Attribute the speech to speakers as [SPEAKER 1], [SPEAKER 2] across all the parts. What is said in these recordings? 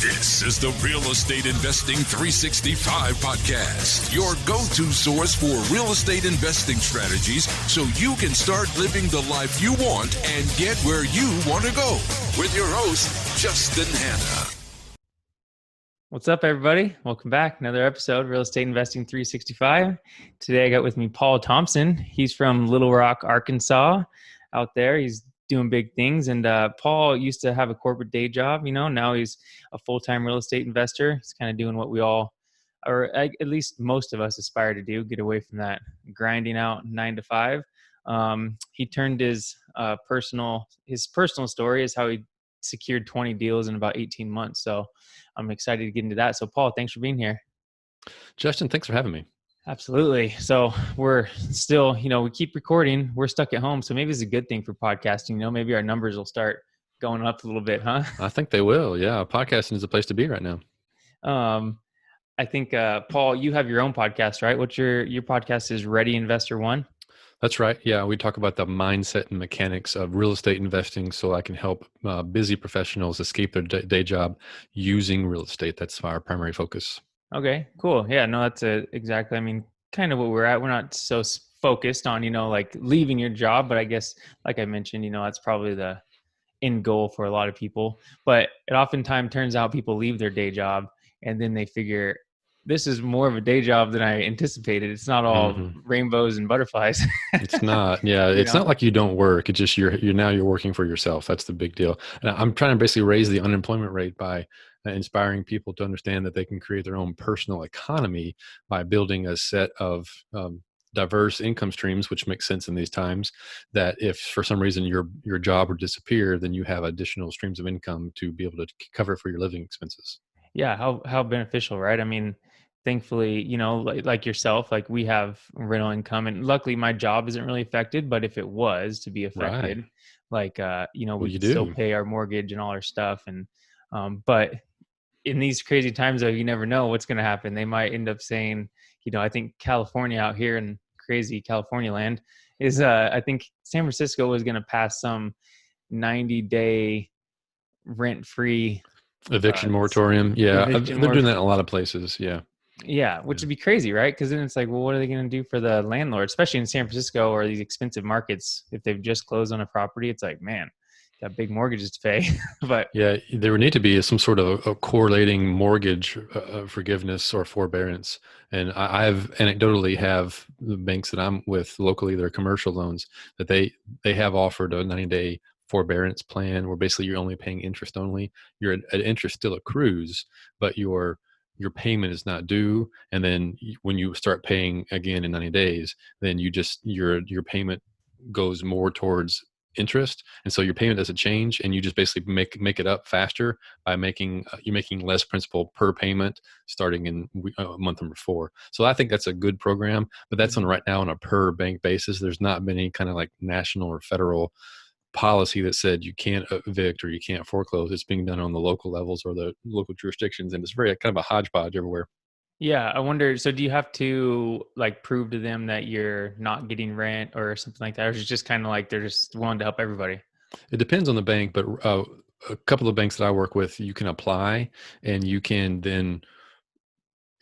[SPEAKER 1] This is the Real Estate Investing 365 podcast, your go-to source for real estate investing strategies so you can start living the life you want and get where you want to go. With your host, Justin Hanna.
[SPEAKER 2] What's up, everybody? Welcome back. Another episode, Real Estate Investing 365. Today, I got with me Paul Thompson. He's from Little Rock, Arkansas. Out there, he's doing big things. And Paul used to have a corporate day job. Now he's a full-time real estate investor. He's kind of doing what we all, or at least most of us, aspire to do: get away from that grinding out 9 to 5. He turned his personal story is how he secured 20 deals in about 18 months. So I'm excited to get into that. So Paul, thanks for being here.
[SPEAKER 3] Justin, thanks for having me.
[SPEAKER 2] Absolutely. So we're still, we keep recording. We're stuck at home. So maybe it's a good thing for podcasting. Maybe our numbers will start going up a little bit, huh?
[SPEAKER 3] I think they will. Yeah. Podcasting is the place to be right now.
[SPEAKER 2] I think, Paul, you have your own podcast, right? What's your podcast is Ready Investor One?
[SPEAKER 3] That's right. Yeah. We talk about the mindset and mechanics of real estate investing so I can help busy professionals escape their day job using real estate. That's our primary focus.
[SPEAKER 2] Okay, cool. Yeah, no, that's exactly, kind of what we're at. We're not so focused on, like leaving your job, but I guess, like I mentioned, that's probably the end goal for a lot of people. But it oftentimes turns out people leave their day job and then they figure this is more of a day job than I anticipated. It's not all rainbows and butterflies.
[SPEAKER 3] It's not. Yeah. It's not like you don't work. It's just you're working for yourself. That's the big deal. And I'm trying to basically raise the unemployment rate by inspiring people to understand that they can create their own personal economy by building a set of diverse income streams, which makes sense in these times, that if for some reason your job would disappear, then you have additional streams of income to be able to cover for your living expenses.
[SPEAKER 2] Yeah. How beneficial, right? Thankfully, like yourself, like we have rental income, and luckily my job isn't really affected, but if it was to be affected, right. We could still pay our mortgage and all our stuff. And, but in these crazy times, though, you never know what's going to happen. They might end up saying, I think California out here in crazy California land is, I think San Francisco was going to pass some 90-day rent-free
[SPEAKER 3] eviction moratorium. Yeah. They're doing that in a lot of places. Yeah.
[SPEAKER 2] Yeah. Which would be crazy, right? Because then it's like, well, what are they going to do for the landlord, especially in San Francisco or these expensive markets? If they've just closed on a property, it's like, man, got big mortgages to pay. But
[SPEAKER 3] yeah, there would need to be some sort of a correlating mortgage forgiveness or forbearance. And I've anecdotally have the banks that I'm with locally, their commercial loans, that they have offered a 90-day forbearance plan where basically you're only paying interest only. Your interest still accrues, but your payment is not due. And then when you start paying again in 90 days, then your payment goes more towards interest, and so your payment doesn't change, and you just basically make it up faster by making less principal per payment starting in month number 4. So I think that's a good program, but that's right now on a per bank basis. There's not been any kind of like national or federal policy that said you can't evict or you can't foreclose. It's being done on the local levels or the local jurisdictions, and it's very kind of a hodgepodge everywhere.
[SPEAKER 2] Yeah, I wonder, so do you have to like prove to them that you're not getting rent or something like that? Or is it just kind of like they're just willing to help everybody?
[SPEAKER 3] It depends on the bank, but a couple of banks that I work with, you can apply, and you can then,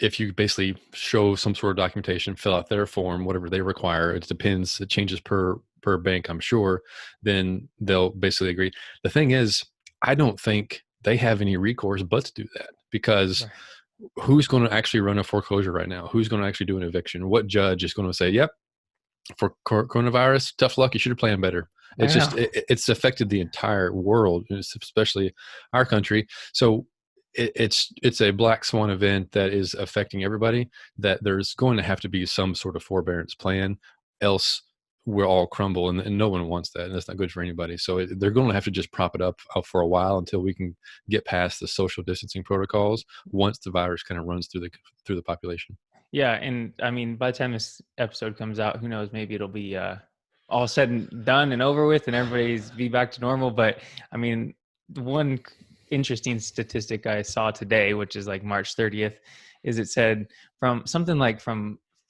[SPEAKER 3] if you basically show some sort of documentation, fill out their form, whatever they require, it depends, it changes per bank, I'm sure, then they'll basically agree. The thing is, I don't think they have any recourse but to do that, because right. Who's going to actually run a foreclosure right now? Who's going to actually do an eviction? What judge is going to say, yep, for coronavirus, tough luck, you should have planned better? It's it's affected the entire world, especially our country. So it's a black swan event that is affecting everybody, that there's going to have to be some sort of forbearance plan, else we'll all crumble, and no one wants that, and that's not good for anybody. So they're going to have to just prop it up for a while until we can get past the social distancing protocols once the virus kind of runs through the population.
[SPEAKER 2] Yeah, and by the time this episode comes out, who knows, maybe it'll be all said and done and over with and everybody's be back to normal. But the one interesting statistic I saw today, which is like March 30th, is it said from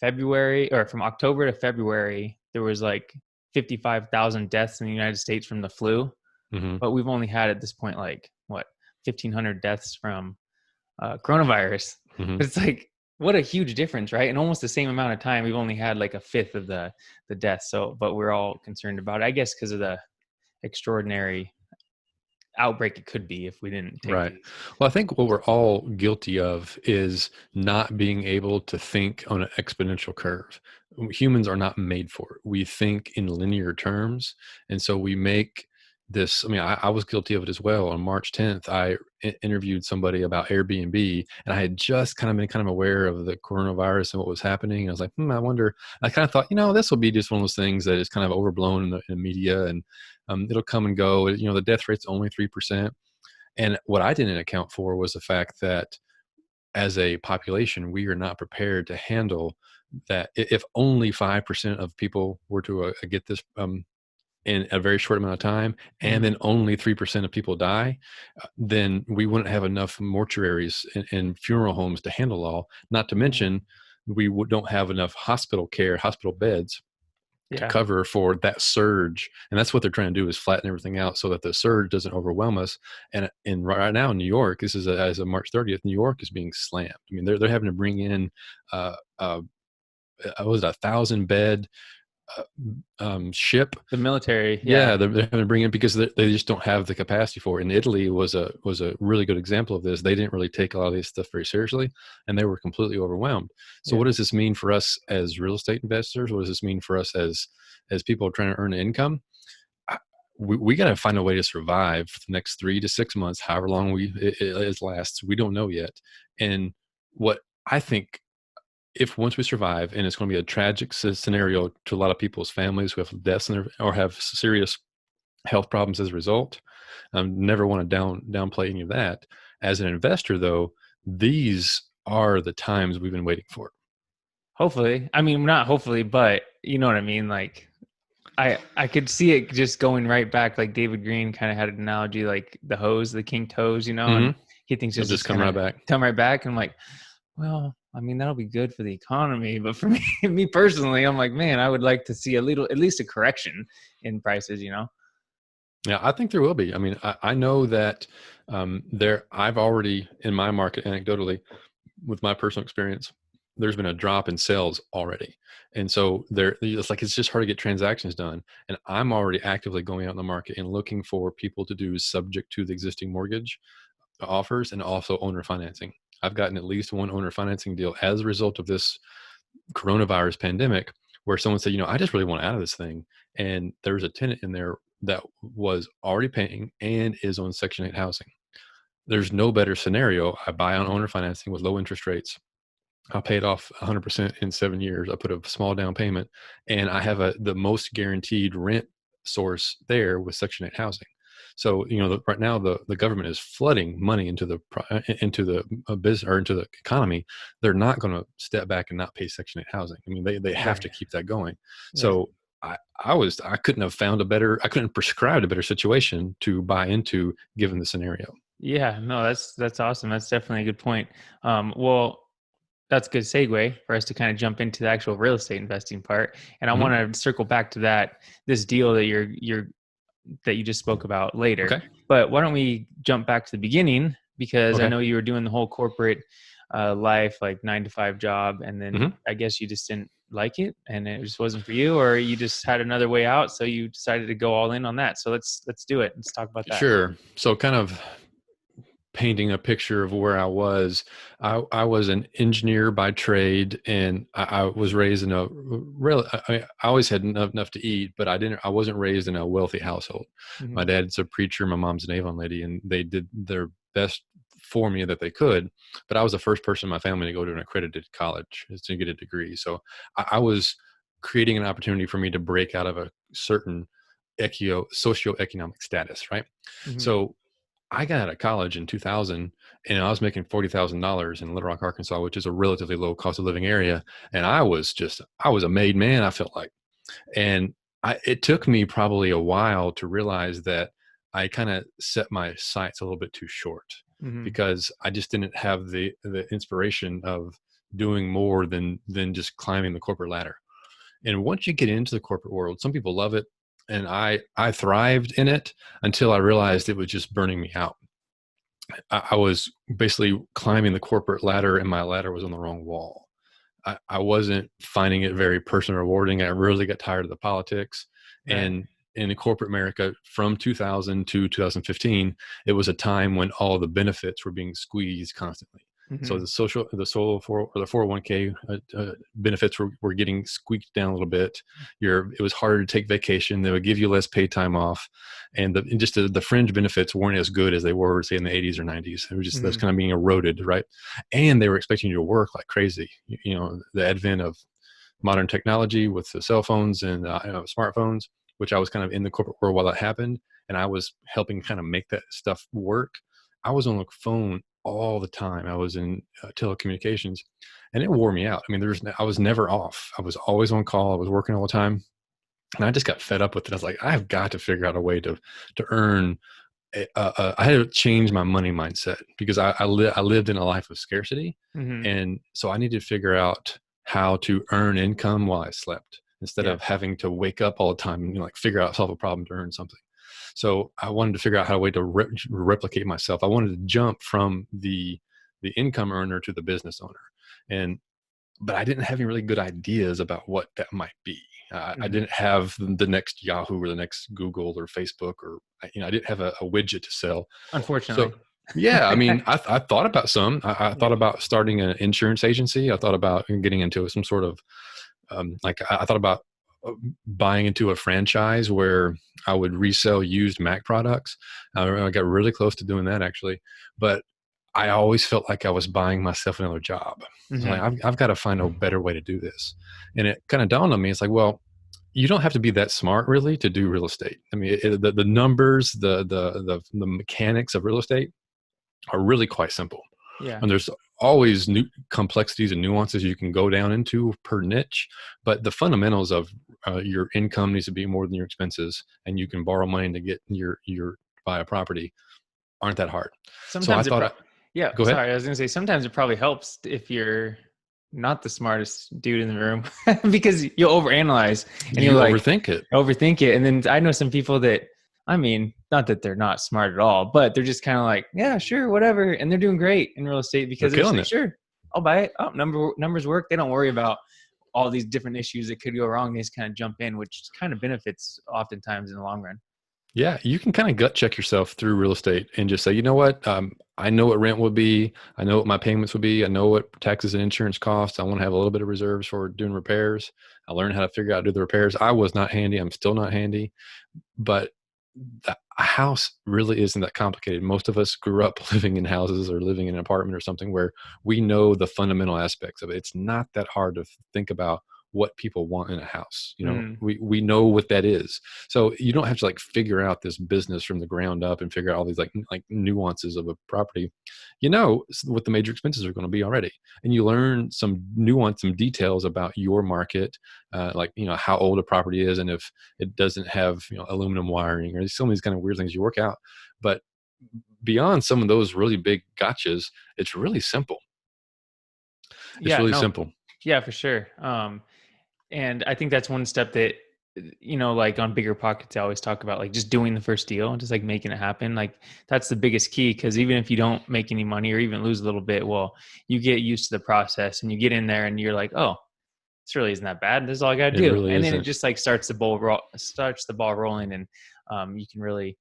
[SPEAKER 2] February, or from October to February, there was like 55,000 deaths in the United States from the flu. Mm-hmm. But we've only had at this point, 1,500 deaths from coronavirus.
[SPEAKER 3] Mhm.
[SPEAKER 2] But it's like, what a huge difference, right? In almost the same amount of time, we've only had like a fifth of the deaths. So, but we're all concerned about it, I guess, because of the extraordinary outbreak it could be if we didn't take
[SPEAKER 3] Right.
[SPEAKER 2] these.
[SPEAKER 3] Well, I think what we're all guilty of is not being able to think on an exponential curve. Humans are not made for it. We think in linear terms. And so we make this. I mean, I was guilty of it as well. On March 10th, I interviewed somebody about Airbnb, and I had just kind of been kind of aware of the coronavirus and what was happening. And I was like, I wonder, I kind of thought, this will be just one of those things that is kind of overblown in the media, and it'll come and go. The death rate's only 3%. And what I didn't account for was the fact that as a population, we are not prepared to handle that. If only 5% of people were to get this in a very short amount of time, and then only 3% of people die, then we wouldn't have enough mortuaries and funeral homes to handle all. Not to mention, we don't have enough hospital beds to cover for that surge. And that's what they're trying to do, is flatten everything out so that the surge doesn't overwhelm us. And right now in New York, this is as of March 30th, New York is being slammed. I mean, they're having to bring in was it 1,000-bed ship?
[SPEAKER 2] The military.
[SPEAKER 3] Yeah, they're having to bring in because they just don't have the capacity for it. And Italy was a really good example of this. They didn't really take a lot of this stuff very seriously, and they were completely overwhelmed. So what does this mean for us as real estate investors? What does this mean for us as people trying to earn an income? We got to find a way to survive for the next 3 to 6 months, however long it lasts. We don't know yet. And what I think, if once we survive, and it's going to be a tragic scenario to a lot of people's families who have deaths or have serious health problems as a result, never want to downplay any of that. As an investor, though, these are the times we've been waiting for.
[SPEAKER 2] Hopefully. I mean, not hopefully, but you know what I mean? Like, I could see it just going right back. Like David Green kind of had an analogy, like the hose, the kinked hose, and he thinks it's
[SPEAKER 3] just come right back.
[SPEAKER 2] Come right back. And I'm like, well, I mean, that'll be good for the economy, but for me personally, I'm like, man, I would like to see at least a correction in prices,
[SPEAKER 3] Yeah, I think there will be. I mean, I know that I've already, in my market, anecdotally, with my personal experience, there's been a drop in sales already. And so it's just hard to get transactions done. And I'm already actively going out in the market and looking for people to do subject to the existing mortgage offers, and also owner financing. I've gotten at least one owner financing deal as a result of this coronavirus pandemic, where someone said, I just really want out of this thing. And there's a tenant in there that was already paying and is on Section 8 housing. There's no better scenario. I buy on owner financing with low interest rates. I'll pay it off 100% in 7 years. I put a small down payment, and I have the most guaranteed rent source there with Section 8 housing. So, right now the government is flooding money into the business or into the economy. They're not going to step back and not pay Section 8 housing. I mean, they have to keep that going. So I couldn't prescribe a better situation to buy into given the scenario.
[SPEAKER 2] Yeah, no, that's awesome. That's definitely a good point. Well, that's a good segue for us to kind of jump into the actual real estate investing part. And I want to circle back to this deal that that you just spoke about later.
[SPEAKER 3] Okay.
[SPEAKER 2] But why don't we jump back to the beginning? Because I know you were doing the whole corporate life, like 9-to-5 job. And then I guess you just didn't like it and it just wasn't for you, or you just had another way out. So you decided to go all in on that. So let's do it. Let's talk about that.
[SPEAKER 3] Sure. So kind of painting a picture of where I was. I was an engineer by trade, and I was raised in I always had enough to eat, but I wasn't raised in a wealthy household. My dad's a preacher, my mom's an Avon lady, and they did their best for me that they could. But I was the first person in my family to go to an accredited college to get a degree. So I was creating an opportunity for me to break out of a certain socioeconomic status, right? So I got out of college in 2000, and I was making $40,000 in Little Rock, Arkansas, which is a relatively low cost of living area. And I was a made man, I felt like. And it took me probably a while to realize that I kind of set my sights a little bit too short, because I just didn't have the inspiration of doing more than just climbing the corporate ladder. And once you get into the corporate world, some people love it. And I thrived in it until I realized it was just burning me out. I was basically climbing the corporate ladder, and my ladder was on the wrong wall. I wasn't finding it very personally rewarding. I really got tired of the politics.
[SPEAKER 2] Right.
[SPEAKER 3] And in corporate America, from 2000 to 2015, it was a time when all the benefits were being squeezed constantly. So
[SPEAKER 2] Hmm.
[SPEAKER 3] the 401k benefits were getting squeaked down a little bit. It was harder to take vacation. They would give you less paid time off, and just the fringe benefits weren't as good as they were, say, in the 80s or 90s. It was just that's
[SPEAKER 2] Hmm.
[SPEAKER 3] kind of being eroded, right? And they were expecting you to work like crazy. The advent of modern technology with the cell phones and smartphones, which I was kind of in the corporate world while that happened, and I was helping kind of make that stuff work. I was on the phone all the time. I was in telecommunications, and it wore me out. I mean, I was never off. I was always on call. I was working all the time, and I just got fed up with it. I was like, I have got to figure out a way to earn. I had to change my money mindset because I lived in a life of scarcity,
[SPEAKER 2] Hmm.
[SPEAKER 3] and so I needed to figure out how to earn income while I slept instead
[SPEAKER 2] Yeah.
[SPEAKER 3] of having to wake up all the time and like figure out solve a problem to earn something. So I wanted to figure out how a way to replicate myself. I wanted to jump from the income earner to the business owner, and but I didn't have any really good ideas about what that might be. I
[SPEAKER 2] Hmm.
[SPEAKER 3] didn't have the next Yahoo or the next Google or Facebook, or I didn't have a widget to sell. So
[SPEAKER 2] Unfortunately.
[SPEAKER 3] yeah, I mean, I thought about some. I
[SPEAKER 2] Yeah.
[SPEAKER 3] thought about starting an insurance agency. I thought about getting into some sort of I thought about buying into a franchise where I would resell used Mac products. I got really close to doing that actually, but I always felt like I was buying myself another job. So like,
[SPEAKER 2] Hmm.
[SPEAKER 3] I've got to find a better way to do this. And it kind of dawned on me. It's like, well, you don't have to be that smart really to do real estate. I mean, the numbers, the mechanics of real estate are really quite simple.
[SPEAKER 2] Yeah.
[SPEAKER 3] And there's always new complexities and nuances you can go down into per niche, but the fundamentals of your income needs to be more than your expenses, and you can borrow money to get your buy a property aren't that hard. So I
[SPEAKER 2] Sometimes it
[SPEAKER 3] thought,
[SPEAKER 2] yeah,
[SPEAKER 3] go ahead.
[SPEAKER 2] sorry, I was gonna say sometimes it probably helps if you're not the smartest dude in the room because you'll overanalyze and you'll
[SPEAKER 3] You
[SPEAKER 2] like
[SPEAKER 3] overthink it.
[SPEAKER 2] overthink it. And then I know some people that, I mean, not that they're not smart at all, but they're just kind of like, yeah, sure, whatever. And they're doing great in real estate
[SPEAKER 3] They're
[SPEAKER 2] because they're just
[SPEAKER 3] killing
[SPEAKER 2] like,
[SPEAKER 3] it.
[SPEAKER 2] sure, I'll buy it. Oh, numbers work. They don't worry about all these different issues that could go wrong. They just kind of jump in, which kind of benefits oftentimes in the long run.
[SPEAKER 3] Yeah, you can kind of gut check yourself through real estate and just say, you know what, I know what rent would be. I know what my payments would be. I know what taxes and insurance costs. I want to have a little bit of reserves for doing repairs. I learned how to figure out how to do the repairs. I was not handy. I'm still not handy, but a house really isn't that complicated. Most of us grew up living in houses or living in an apartment or something where we know the fundamental aspects of it. It's not that hard to think about what people want in a house.
[SPEAKER 2] Mm,
[SPEAKER 3] We know what that is. So you don't have to like figure out this business from the ground up and figure out all these like nuances of a property. What the major expenses are going to be already, and you learn some nuance, some details about your market, like how old a property is, and if it doesn't have aluminum wiring or some of these kind of weird things you work out. But beyond some of those really big gotchas, it's really simple. It's
[SPEAKER 2] yeah,
[SPEAKER 3] really
[SPEAKER 2] no,
[SPEAKER 3] simple.
[SPEAKER 2] yeah, for sure. And I think that's one step that, like on bigger pockets, I always talk about like just doing the first deal and just like making it happen. Like that's the biggest key. Cause even if you don't make any money or even lose a little bit, well, you get used to the process and you get in there and you're like, oh, this really isn't that bad. This is all I got to
[SPEAKER 3] It
[SPEAKER 2] do.
[SPEAKER 3] really
[SPEAKER 2] And then it
[SPEAKER 3] isn't.
[SPEAKER 2] just like starts the ball rolling, and you can really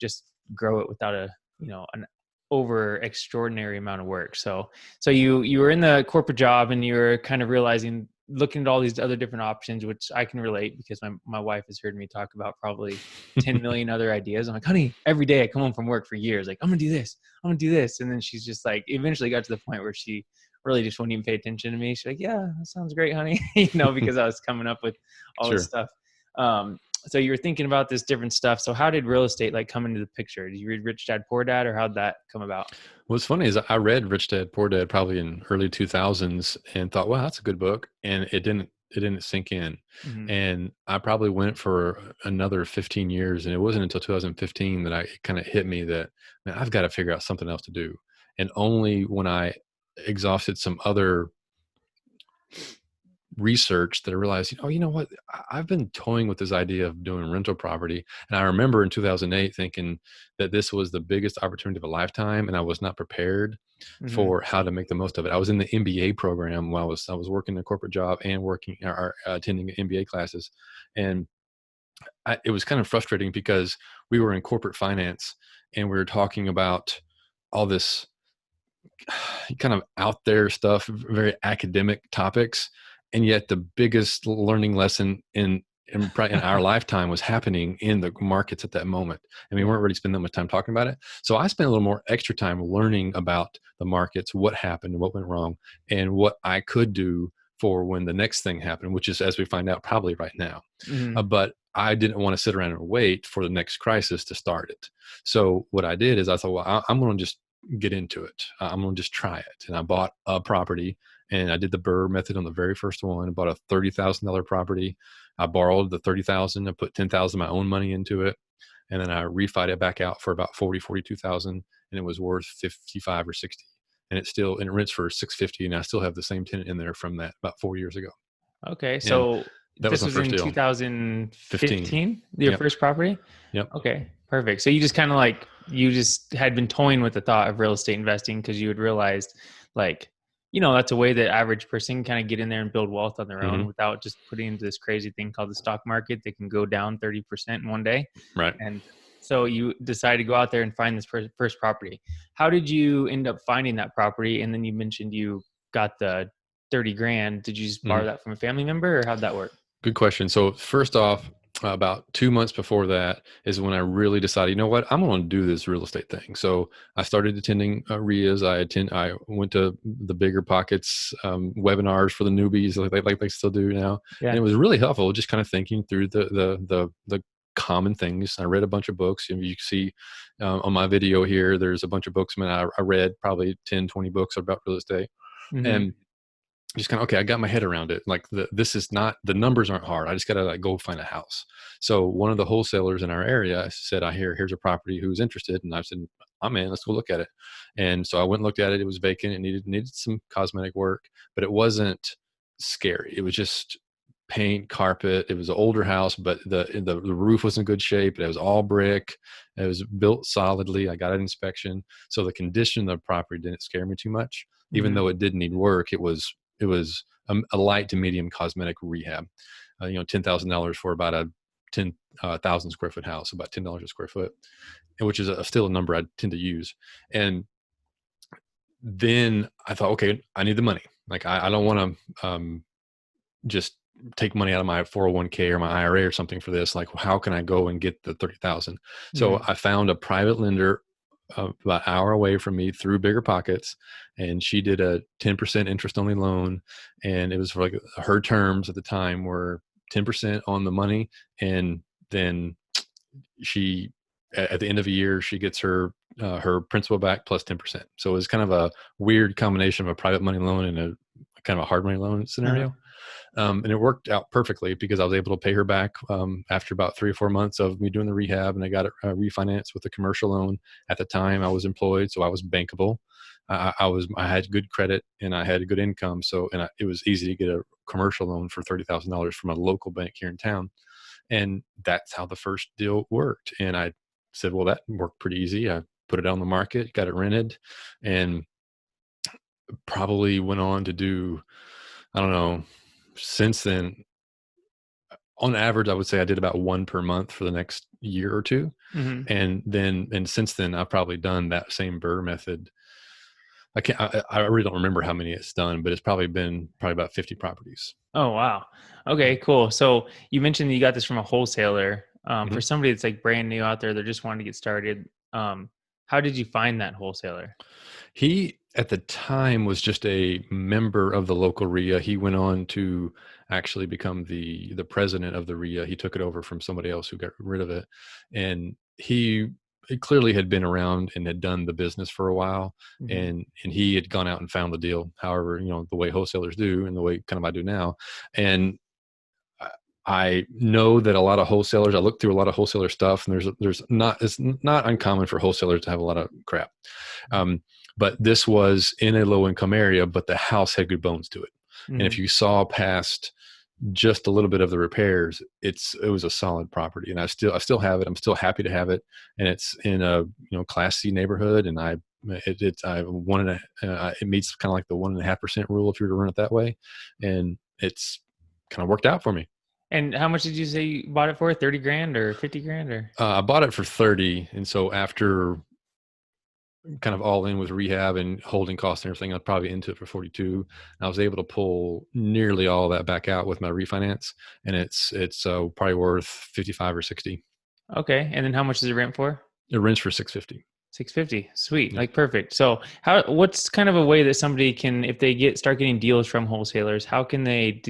[SPEAKER 2] just grow it without an over extraordinary amount of work. So you were in the corporate job and you're kind of realizing, looking at all these other different options, which I can relate because my wife has heard me talk about probably 10 million other ideas. I'm like, honey, every day I come home from work for years, like, I'm gonna do this, I'm gonna do this. And then she's just like, eventually got to the point where she really just wouldn't even pay attention to me. She's like, yeah, that sounds great, honey. Because I was coming up with all this
[SPEAKER 3] Sure.
[SPEAKER 2] stuff. So you were thinking about this different stuff. So how did real estate like come into the picture? Did you read Rich Dad Poor Dad, or how'd that come about?
[SPEAKER 3] What's funny is I read Rich Dad Poor Dad probably in early 2000s and thought, wow, that's a good book. And it didn't sink in.
[SPEAKER 2] Mm-hmm.
[SPEAKER 3] And I probably went for another 15 years. And it wasn't until 2015 that it kind of hit me that, man, I've got to figure out something else to do. And only when I exhausted some other research that I realized, you know what, I've been toying with this idea of doing rental property. And I remember in 2008 thinking that this was the biggest opportunity of a lifetime, and I was not prepared
[SPEAKER 2] Hmm.
[SPEAKER 3] for how to make the most of it. I was in the MBA program while I was working a corporate job and working or attending MBA classes. And it was kind of frustrating because we were in corporate finance and we were talking about all this kind of out there stuff, very academic topics, and yet the biggest learning lesson in our lifetime was happening in the markets at that moment, and we weren't really spending that much time talking about it. So I spent a little more extra time learning about the markets, what happened, what went wrong, and what I could do for when the next thing happened, which is, as we find out, probably right now.
[SPEAKER 2] Hmm.
[SPEAKER 3] But I didn't want to sit around and wait for the next crisis to start it. So what I did is I thought, well, I'm going to just get into it. I'm going to just try it. And I bought a property, and I did the Burr method on the very first one. I bought a $30,000 property. I borrowed the 30,000. I put 10,000 of my own money into it. And then I refied it back out for about 42,000, and it was worth 55 or 60. And it rents for 650. And I still have the same tenant in there from that about 4 years ago.
[SPEAKER 2] Okay.
[SPEAKER 3] And
[SPEAKER 2] So
[SPEAKER 3] that was
[SPEAKER 2] this
[SPEAKER 3] my
[SPEAKER 2] was
[SPEAKER 3] first
[SPEAKER 2] in
[SPEAKER 3] deal.
[SPEAKER 2] 2015, your
[SPEAKER 3] Yep.
[SPEAKER 2] first property?
[SPEAKER 3] Yep.
[SPEAKER 2] Okay, perfect. So you just kind of like, you just had been toying with the thought of real estate investing because you had realized, like, that's a way that average person can kind of get in there and build wealth on their own
[SPEAKER 3] Hmm.
[SPEAKER 2] without just putting into this crazy thing called the stock market that can go down 30% in one day.
[SPEAKER 3] Right.
[SPEAKER 2] And so you decided to go out there and find this first property. How did you end up finding that property? And then you mentioned you got the 30 grand. Did you just borrow
[SPEAKER 3] Mhm.
[SPEAKER 2] that from a family member, or how'd that work?
[SPEAKER 3] Good question. So first off, about 2 months before that is when I really decided, you know what, I'm going to do this real estate thing. So I started attending RIAs. I went to the Bigger Pockets webinars for the newbies, like they still do now, and
[SPEAKER 2] Yeah.
[SPEAKER 3] it was really helpful. Just kind of thinking through the common things. I read a bunch of books. And you can see on my video here, there's a bunch of books. I read probably 10, 20 books about real estate,
[SPEAKER 2] Hmm.
[SPEAKER 3] and just kind of, okay, I got my head around it. Like this is not, the numbers aren't hard. I just got to like go find a house. So one of the wholesalers in our area said, here's a property, who's interested. And I said, I'm in, let's go look at it. And so I went and looked at it. It was vacant. It needed some cosmetic work, but it wasn't scary. It was just paint, carpet. It was an older house, but the roof was in good shape. It was all brick. It was built solidly. I got an inspection. So the condition of the property didn't scare me too much, even
[SPEAKER 2] Hmm.
[SPEAKER 3] though it didn't need work. It was a light to medium cosmetic rehab. $10,000 for about a 10,000 square foot house, about $10 a square foot, which is still a number I tend to use. And then I thought, okay, I need the money. Like I don't want to just take money out of my 401k or my IRA or something for this. Like, how can I go and get the 30,000? So
[SPEAKER 2] Hmm.
[SPEAKER 3] I found a private lender about an hour away from me through Bigger Pockets, and she did a 10% interest only loan, and it was for like her terms at the time were 10% on the money, and then she at the end of a year she gets her principal back plus 10%. So it was kind of a weird combination of a private money loan and a kind of a hard money loan
[SPEAKER 2] Uh-huh.
[SPEAKER 3] scenario. And it worked out perfectly because I was able to pay her back after about 3 or 4 months of me doing the rehab, and I got it refinanced with a commercial loan. At the time, I was employed, so I was bankable. I had good credit and I had a good income, it was easy to get a commercial loan for $30,000 from a local bank here in town, and that's how the first deal worked. And I said, well, that worked pretty easy. I put it on the market, got it rented, and probably went on to do, I don't know, since then, on average, I would say I did about one per month for the next year or two.
[SPEAKER 2] Hmm.
[SPEAKER 3] And since then I've probably done that same Burr method. I really don't remember how many it's done, but it's probably been about 50 properties.
[SPEAKER 2] Oh, wow. Okay, cool. So you mentioned that you got this from a wholesaler. For
[SPEAKER 3] Mhm.
[SPEAKER 2] somebody that's like brand new out there, they're just wanting to get started. How did you find that wholesaler?
[SPEAKER 3] He, at the time, was just a member of the local RIA. He went on to actually become the president of the RIA. He took it over from somebody else who got rid of it, and he clearly had been around and had done the business for a while,
[SPEAKER 2] Hmm.
[SPEAKER 3] and he had gone out and found the deal. However, the way wholesalers do, and the way kind of I do now, and I I know that a lot of wholesalers. I look through a lot of wholesaler stuff, and it's not uncommon for wholesalers to have a lot of crap. Um, but this was in a low income area, but the house had good bones to it. And if you saw past just a little bit of the repairs, it was a solid property, and I still have it. I'm still happy to have it, and it's in a Class C neighborhood, and it meets kind of like the 1.5% rule if you were to run it that way, and it's kind of worked out for me.
[SPEAKER 2] And how much did you say you bought it for? 30 grand or 50 grand or?
[SPEAKER 3] I bought it for 30, and so after kind of all in with rehab and holding costs and everything, I was probably into it for 42. And I was able to pull nearly all that back out with my refinance, and it's probably worth 55 or 60.
[SPEAKER 2] Okay. And then how much does it rent for?
[SPEAKER 3] It rents for 650.
[SPEAKER 2] 650. Sweet.
[SPEAKER 3] Yeah.
[SPEAKER 2] Like perfect. So what's kind of a way that somebody can, if they start getting deals from wholesalers, how can they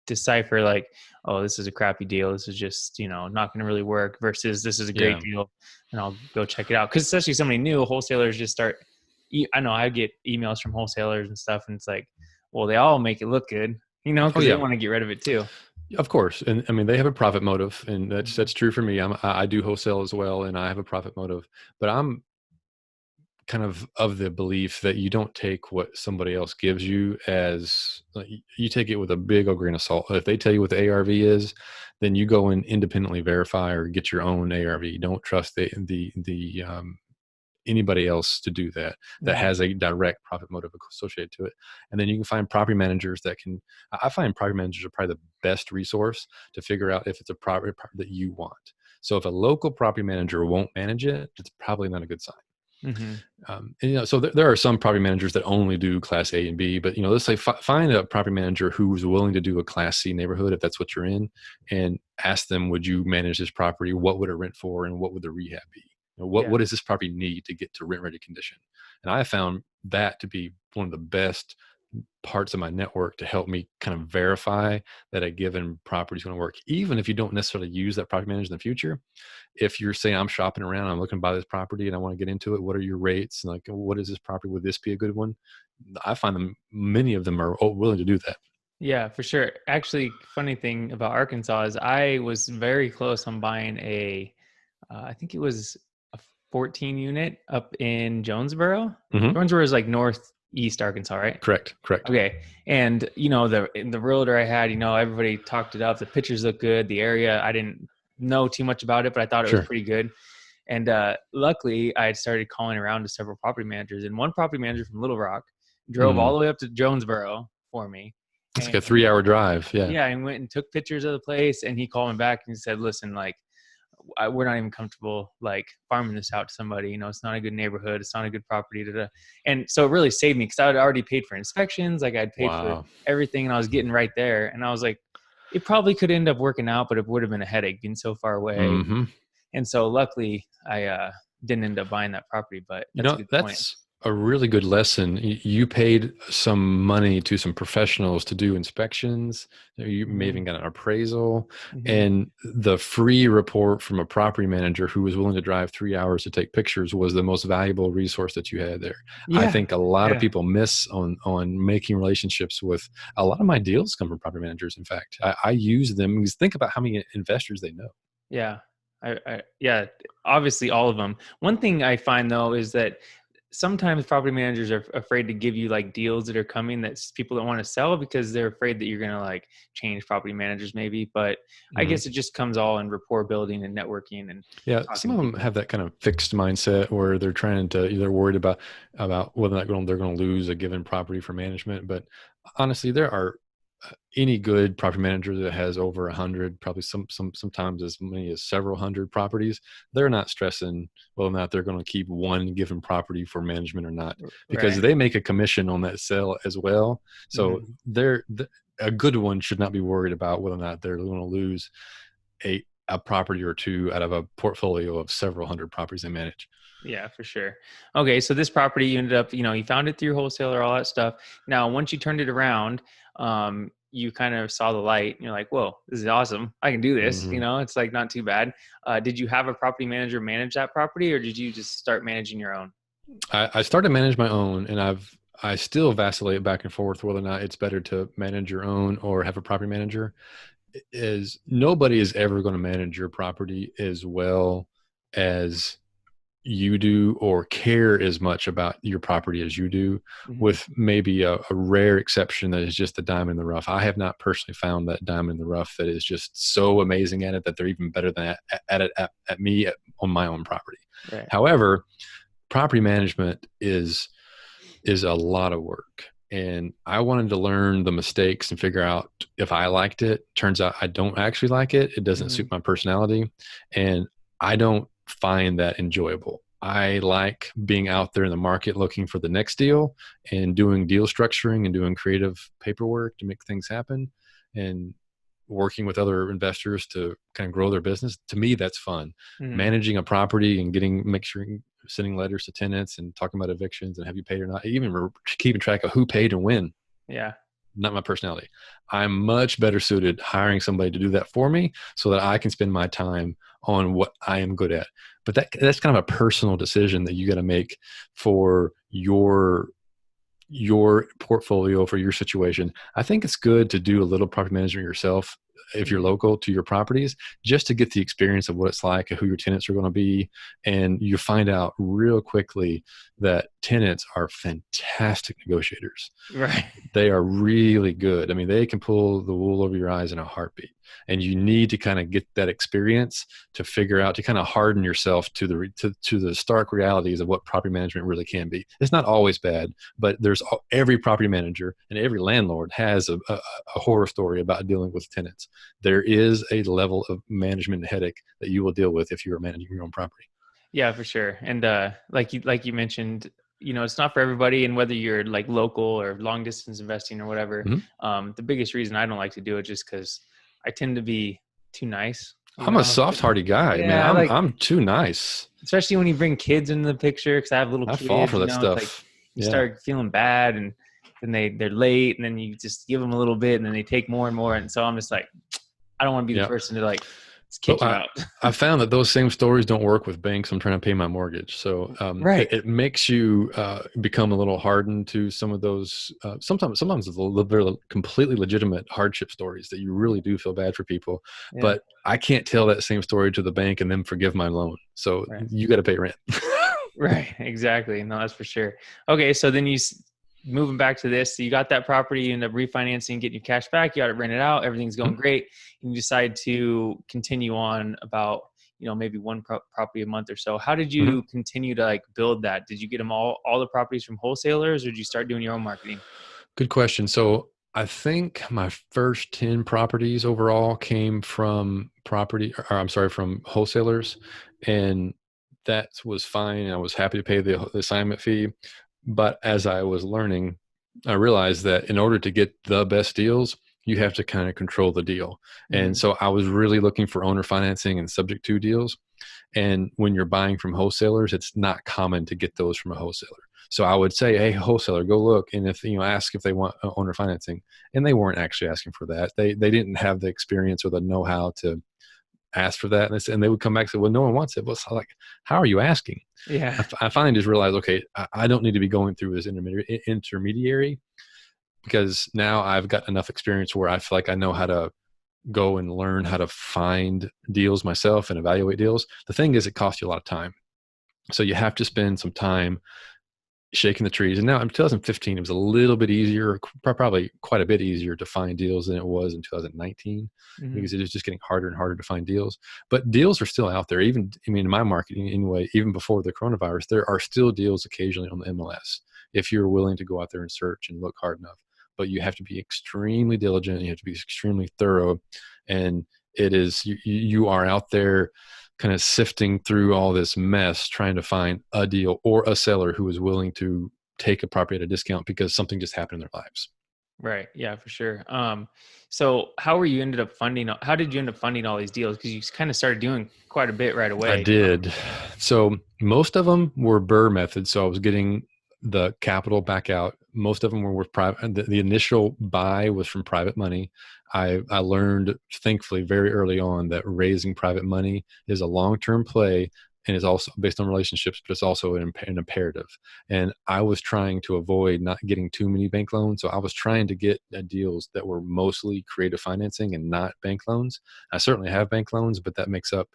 [SPEAKER 2] decipher like, oh, this is a crappy deal. This is just, not going to really work versus this is a great deal and I'll go check it out. Cause especially somebody new, wholesalers just start, I know I get emails from wholesalers and stuff and it's like, well, they all make it look good, cause they want to get rid of it too.
[SPEAKER 3] Of course. And I mean, they have a profit motive, and that's true for me. I do wholesale as well, and I have a profit motive, but I'm kind of the belief that you don't take what somebody else gives you as you take it with a big old grain of salt. If they tell you what the ARV is, then you go and independently verify or get your own ARV. Don't trust the anybody else to do that has a direct profit motive associated to it. And then you can find property managers I find property managers are probably the best resource to figure out if it's a property that you want. So if a local property manager won't manage it, it's probably not a good sign. And, so there are some property managers that only do Class A and B, but let's say find a property manager who's willing to do a Class C neighborhood if that's what you're in, and ask them, would you manage this property? What would it rent for, and what would the rehab be? What does this property need to get to rent ready condition? And I found that to be one of the best parts of my network to help me kind of verify that a given property is going to work, even if you don't necessarily use that property manager in the future. If you're saying, I'm shopping around, I'm looking to buy this property and I want to get into it, what are your rates? Like, what is this property? Would this be a good one? I find many of them are willing to do that.
[SPEAKER 2] Yeah, for sure. Actually, funny thing about Arkansas is I was very close on buying I think it was a 14 unit up in Jonesboro. Jonesboro is like northeast Arkansas, right?
[SPEAKER 3] Correct.
[SPEAKER 2] Okay. And, the realtor I had, everybody talked it up. The pictures looked good. The area, I didn't know too much about it, but I thought it was pretty good. And luckily, I had started calling around to several property managers. And one property manager from Little Rock drove all the way up to Jonesboro for me.
[SPEAKER 3] It's like a 3-hour drive. Yeah.
[SPEAKER 2] Yeah. And went and took pictures of the place. And he called me back and he said, listen, like, we're not even comfortable like farming this out to somebody. It's not a good neighborhood. It's not a good property. And so it really saved me because I had already paid for inspections. Like I'd paid for everything and I was getting right there. And I was like, it probably could end up working out, but it would have been a headache being so far away. And so luckily I didn't end up buying that property, but that's a good point.
[SPEAKER 3] A really good lesson. You paid some money to some professionals to do inspections. You may even got an appraisal, and the free report from a property manager who was willing to drive 3 hours to take pictures was the most valuable resource that you had there. Yeah. I think a lot of people miss on making relationships with. A lot of my deals come from property managers. In fact, I use them because think about how many investors they know.
[SPEAKER 2] Yeah. Yeah, obviously all of them. One thing I find though is that sometimes property managers are afraid to give you like deals that are coming that people don't want to sell because they're afraid that you're going to like change property managers maybe. But I guess it just comes all in rapport building and networking. And
[SPEAKER 3] some of them have that kind of fixed mindset where they're they're worried about whether or not they're going to lose a given property for management. But honestly, there are any good property manager that has over 100, probably sometimes as many as several hundred properties, they're not stressing whether or not they're going to keep one given property for management or not, because they make a commission on that sale as well. So a good one should not be worried about whether or not they're going to lose a property or two out of a portfolio of several hundred properties they manage.
[SPEAKER 2] Yeah, for sure. Okay. So this property you ended up, you found it through wholesaler, all that stuff. Now, once you turned it around, you kind of saw the light and you're like, whoa, this is awesome. I can do this. It's like not too bad. Did you have a property manager manage that property or did you just start managing your own?
[SPEAKER 3] I started managing my own, and I still vacillate back and forth whether or not it's better to manage your own or have a property manager. Nobody is ever going to manage your property as well as you do or care as much about your property as you do,
[SPEAKER 2] Mhm.
[SPEAKER 3] with maybe a rare exception that is just a diamond in the rough. I have not personally found that diamond in the rough that is just so amazing at it that they're even better than at it at me on my own property.
[SPEAKER 2] Right.
[SPEAKER 3] However, property management is a lot of work. And I wanted to learn the mistakes and figure out if I liked it. Turns out I don't actually like it. It doesn't suit
[SPEAKER 2] Mhm.
[SPEAKER 3] my personality. And I don't find that enjoyable. I like being out there in the market looking for the next deal and doing deal structuring and doing creative paperwork to make things happen and working with other investors to kind of grow their business. To me, that's fun.
[SPEAKER 2] Mhm.
[SPEAKER 3] Managing a property and make sure sending letters to tenants and talking about evictions and have you paid or not, even keeping track of who paid and when.
[SPEAKER 2] Yeah.
[SPEAKER 3] Not my personality. I'm much better suited hiring somebody to do that for me so that I can spend my time on what I am good at. But that's kind of a personal decision that you got to make for your portfolio, for your situation. I think it's good to do a little property management yourself if you're
[SPEAKER 2] Mhm.
[SPEAKER 3] local to your properties, just to get the experience of what it's like, who your tenants are going to be. And you find out real quickly that tenants are fantastic negotiators.
[SPEAKER 2] Right.
[SPEAKER 3] They are really good. I mean, they can pull the wool over your eyes in a heartbeat. And you need to kind of get that experience to figure out, to kind of harden yourself to the stark realities of what property management really can be. It's not always bad, but every property manager and every landlord has a horror story about dealing with tenants. There is a level of management headache that you will deal with if you are managing your own property.
[SPEAKER 2] Yeah, for sure. And like you mentioned, it's not for everybody. And whether you're like local or long distance investing or whatever,
[SPEAKER 3] Mhm.
[SPEAKER 2] the biggest reason I don't like to do it just because I tend to be too nice.
[SPEAKER 3] I'm a soft-hearted guy, man.
[SPEAKER 2] Yeah,
[SPEAKER 3] I'm too nice.
[SPEAKER 2] especially when you bring kids into the picture. Because I have little
[SPEAKER 3] I fall
[SPEAKER 2] kids,
[SPEAKER 3] for that
[SPEAKER 2] it's like
[SPEAKER 3] stuff.
[SPEAKER 2] you
[SPEAKER 3] Yeah.
[SPEAKER 2] start feeling bad, and then they're late, and then you just give them a little bit, and then they take more and more, and so I'm just like, I don't want to be the
[SPEAKER 3] Yeah.
[SPEAKER 2] person to like just
[SPEAKER 3] But
[SPEAKER 2] kick you out.
[SPEAKER 3] I found that those same stories don't work with banks. I'm trying to pay my mortgage. So
[SPEAKER 2] Right.
[SPEAKER 3] it makes you become a little hardened to some of those, sometimes it's very completely legitimate hardship stories that you really do feel bad for people.
[SPEAKER 2] Yeah.
[SPEAKER 3] But I can't tell that same story to the bank and then forgive my loan. So
[SPEAKER 2] Right.
[SPEAKER 3] you got to pay rent.
[SPEAKER 2] Right, exactly. No, that's for sure. Okay, so then moving back to this, so you got that property, you end up refinancing, getting your cash back, you got it rented out, everything's going great. And you decide to continue on about, maybe one property a month or so. How did
[SPEAKER 3] Mhm.
[SPEAKER 2] you continue to like build that? Did you get them all the properties from wholesalers, or did you start doing your own marketing?
[SPEAKER 3] Good question. So I think my first 10 properties overall came from from wholesalers. And that was fine. I was happy to pay the assignment fee. But as I was learning, I realized that in order to get the best deals, you have to kind of control the deal. And
[SPEAKER 2] Mm-hmm.
[SPEAKER 3] so I was really looking for owner financing and subject to deals. And when you're buying from wholesalers, it's not common to get those from a wholesaler. So I would say, hey, wholesaler, go look. And if, ask if they want owner financing. And they weren't actually asking for that. They didn't have the experience or the know-how to ask for that. And they would come back and say, well, no one wants it. Well, it's like, how are you asking?
[SPEAKER 2] Yeah.
[SPEAKER 3] I finally just realized, okay, I don't need to be going through this intermediary, because now I've got enough experience where I feel like I know how to go and learn how to find deals myself and evaluate deals. The thing is, it costs you a lot of time. So you have to spend some time shaking the trees. And now in 2015, it was a little bit easier, probably quite a bit easier to find deals than it was in 2019,
[SPEAKER 2] Mm-hmm.
[SPEAKER 3] because it is just getting harder and harder to find deals. But deals are still out there. Even, in my marketing anyway, even before the coronavirus, there are still deals occasionally on the MLS if you're willing to go out there and search and look hard enough. But you have to be extremely diligent. You have to be extremely thorough. And it is, you are out there kind of sifting through all this mess, trying to find a deal or a seller who is willing to take a property at a discount because something just happened in their lives.
[SPEAKER 2] Right. Yeah, for sure. So how did you end up funding all these deals? Because you kind of started doing quite a bit right
[SPEAKER 3] I
[SPEAKER 2] away.
[SPEAKER 3] did. So most of them were Burr methods. So I was getting the capital back out. Most of them were with private. The initial buy was from private money. I learned, thankfully, very early on that raising private money is a long-term play and is also based on relationships, but it's also an imperative. And I was trying to avoid not getting too many bank loans. So I was trying to get deals that were mostly creative financing and not bank loans. I certainly have bank loans, but that makes up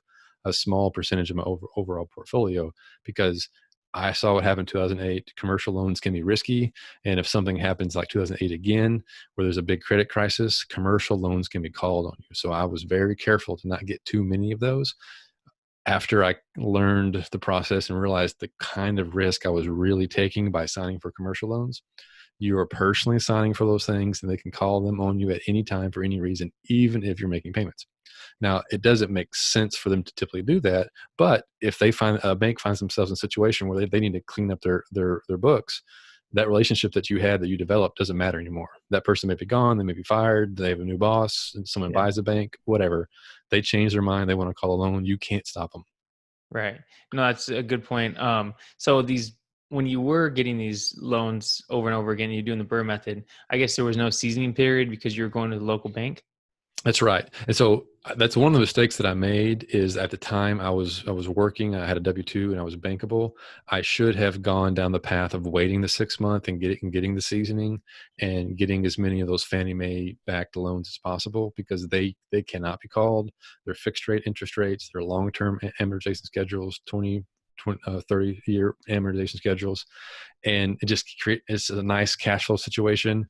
[SPEAKER 3] a small percentage of my overall portfolio, because I saw what happened in 2008. Commercial loans can be risky. And if something happens like 2008 again, where there's a big credit crisis, commercial loans can be called on you. So I was very careful to not get too many of those. After I learned the process and realized the kind of risk I was really taking by signing for commercial loans, you are personally signing for those things, and they can call them on you at any time for any reason, even if you're making payments. Now, it doesn't make sense for them to typically do that, but if they find a bank finds themselves in a situation where they need to clean up their books, that relationship that you had that you developed doesn't matter anymore. That person may be gone, they may be fired, they have a new boss, and someone buys a bank, whatever. They change their mind, they want to call a loan, you can't stop them.
[SPEAKER 2] Right. No, that's a good point. So when you were getting these loans over and over again, you're doing the Burr method, I guess there was no seasoning period because you were going to the local bank.
[SPEAKER 3] That's right. And so that's one of the mistakes that I made. Is at the time I was working, I had a W-2 and I was bankable. I should have gone down the path of waiting the 6 month and getting the seasoning and getting as many of those Fannie Mae backed loans as possible, because they cannot be called. They're fixed rate interest rates. They're long-term amortization schedules, 30-year amortization schedules. And it just it's a nice cash flow situation.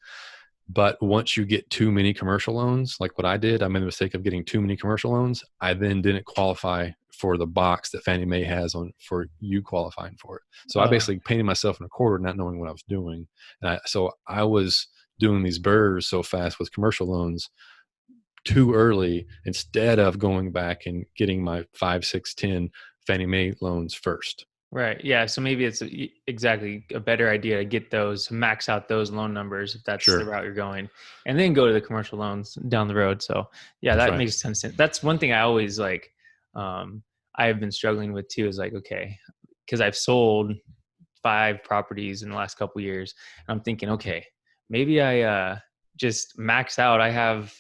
[SPEAKER 3] But once you get too many commercial loans, like what I did, I made the mistake of getting too many commercial loans. I then didn't qualify for the box that Fannie Mae has on for you qualifying for it. So I basically painted myself in a corner, not knowing what I was doing. And so I was doing these burrs so fast with commercial loans too early, instead of going back and getting my 5, 6, 10 Fannie Mae loans first.
[SPEAKER 2] Right. Yeah. So maybe it's exactly a better idea to get those, max out those loan numbers if that's the route you're going, and then go to the commercial loans down the road. So yeah, that makes sense. That's one thing I always like, I have been struggling with too, is like, okay, because I've sold 5 properties in the last couple of years. And I'm thinking, okay, maybe I just max out. I have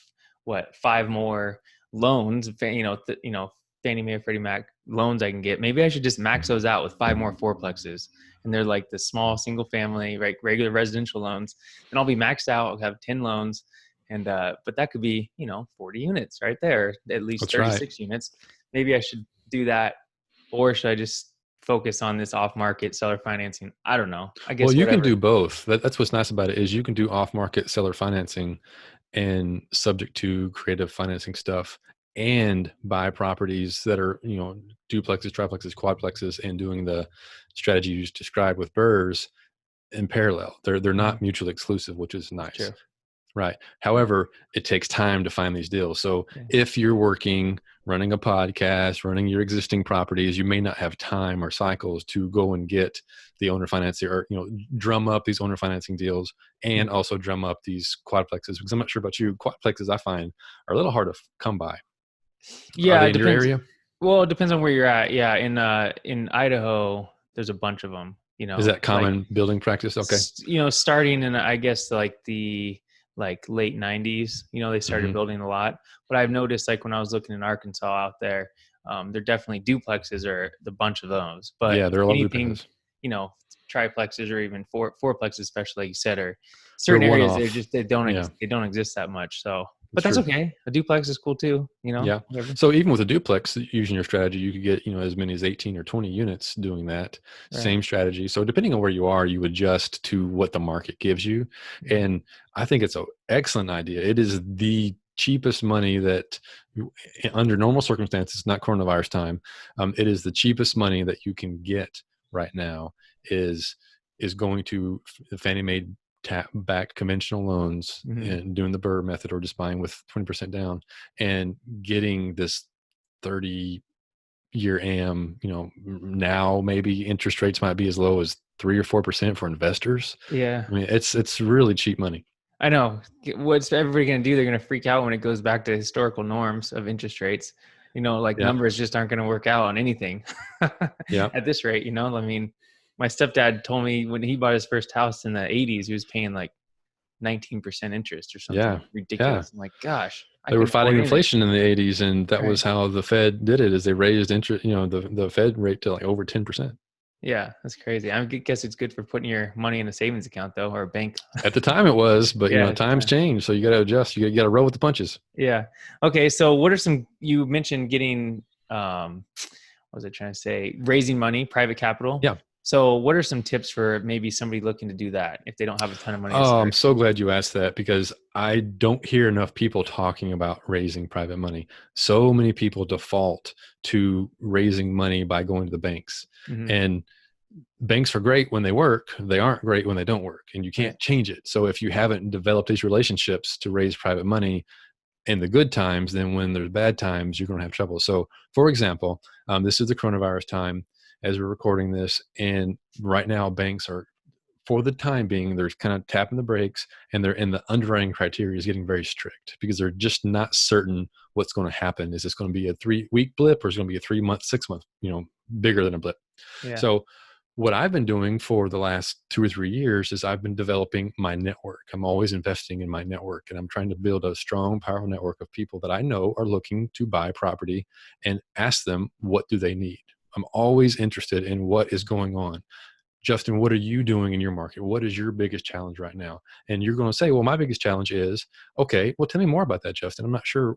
[SPEAKER 2] 5 more loans, Fannie Mae or Freddie Mac loans I can get. Maybe I should just max those out with 5 more fourplexes. And they're like the small single family, right, regular residential loans. And I'll be maxed out. I'll have 10 loans. And, but that could be, 40 units right there, at least 36 units. Maybe I should do that. Or should I just focus on this off-market seller financing? I don't know. I guess.
[SPEAKER 3] Well, you can do both. That's what's nice about it, is you can do off-market seller financing and subject to creative financing stuff, and buy properties that are, duplexes, triplexes, quadplexes, and doing the strategy you just described with burrs in parallel. They're not mutually exclusive, which is nice.
[SPEAKER 2] True.
[SPEAKER 3] Right. However, it takes time to find these deals. So if you're working, running a podcast, running your existing properties, you may not have time or cycles to go and get the owner financing, or, drum up these owner financing deals, and also drum up these quadplexes, because I'm not sure about you. Quadplexes, I find, are a little hard to come by.
[SPEAKER 2] Yeah.
[SPEAKER 3] Are they in your area?
[SPEAKER 2] Well, it depends on where you're at. Yeah. In Idaho, there's a bunch of them,
[SPEAKER 3] Is that common building practice? Okay.
[SPEAKER 2] Starting in, I guess, like the late 90s, they started building a lot. But I've noticed, like, when I was looking in Arkansas out there, they're definitely duplexes or the bunch of those. But
[SPEAKER 3] yeah, there are a lot of
[SPEAKER 2] anything, triplexes or even fourplexes, especially like you said, or certain areas, they don't exist that much. So, but that's okay. A duplex is cool too,
[SPEAKER 3] Yeah.
[SPEAKER 2] Whatever.
[SPEAKER 3] So even with a duplex, using your strategy, you could get, as many as 18 or 20 units doing that same strategy. So depending on where you are, you adjust to what the market gives you. And I think it's an excellent idea. It is the cheapest money that, under normal circumstances, not coronavirus time, it is the cheapest money that you can get right now is going to Fannie Mae back conventional loans and doing the Burr method, or just buying with 20% down and getting this 30-year AM. Now maybe interest rates might be as low as 3 or 4% for investors.
[SPEAKER 2] Yeah.
[SPEAKER 3] I mean, it's really cheap money.
[SPEAKER 2] I know. What's everybody going to do? They're going to freak out when it goes back to historical norms of interest rates. Numbers just aren't going to work out on anything at this rate. I mean, my stepdad told me when he bought his first house in the 80s, he was paying like 19% interest or something ridiculous. I'm like, gosh.
[SPEAKER 3] They were fighting inflation in the 80s, and that was how the Fed did it, is they raised interest, the Fed rate to like over 10%.
[SPEAKER 2] Yeah, that's crazy. I guess it's good for putting your money in a savings account, though, or a bank.
[SPEAKER 3] At the time it was, but times change, so you got to adjust. You got to roll with the punches.
[SPEAKER 2] Yeah. Okay. So what are you mentioned getting what was I trying to say? Raising money, private capital.
[SPEAKER 3] Yeah.
[SPEAKER 2] So what are some tips for maybe somebody looking to do that if they don't have a ton of money to
[SPEAKER 3] Oh,
[SPEAKER 2] start?
[SPEAKER 3] I'm so glad you asked that because I don't hear enough people talking about raising private money. So many people default to raising money by going to the banks.
[SPEAKER 2] Mm-hmm.
[SPEAKER 3] And banks are great when they work. They aren't great when they don't work. And you can't
[SPEAKER 2] Right.
[SPEAKER 3] change it. So if you haven't developed these relationships to raise private money in the good times, then when there's bad times, you're going to have trouble. So, for example, this is the coronavirus time as we're recording this. And right now, banks are, for the time being, they're kind of tapping the brakes, and they're in the underwriting criteria is getting very strict because they're just not certain what's going to happen. Is this going to be a 3-week blip, or is it going to be a 3-month, 6-month, bigger than a blip?
[SPEAKER 2] Yeah.
[SPEAKER 3] So what I've been doing for the last 2 or 3 years is I've been developing my network. I'm always investing in my network, and I'm trying to build a strong, powerful network of people that I know are looking to buy property and ask them, what do they need? I'm always interested in what is going on. Justin, what are you doing in your market? What is your biggest challenge right now? And you're going to say, well, my biggest challenge is, okay, well, tell me more about that, Justin. I'm not sure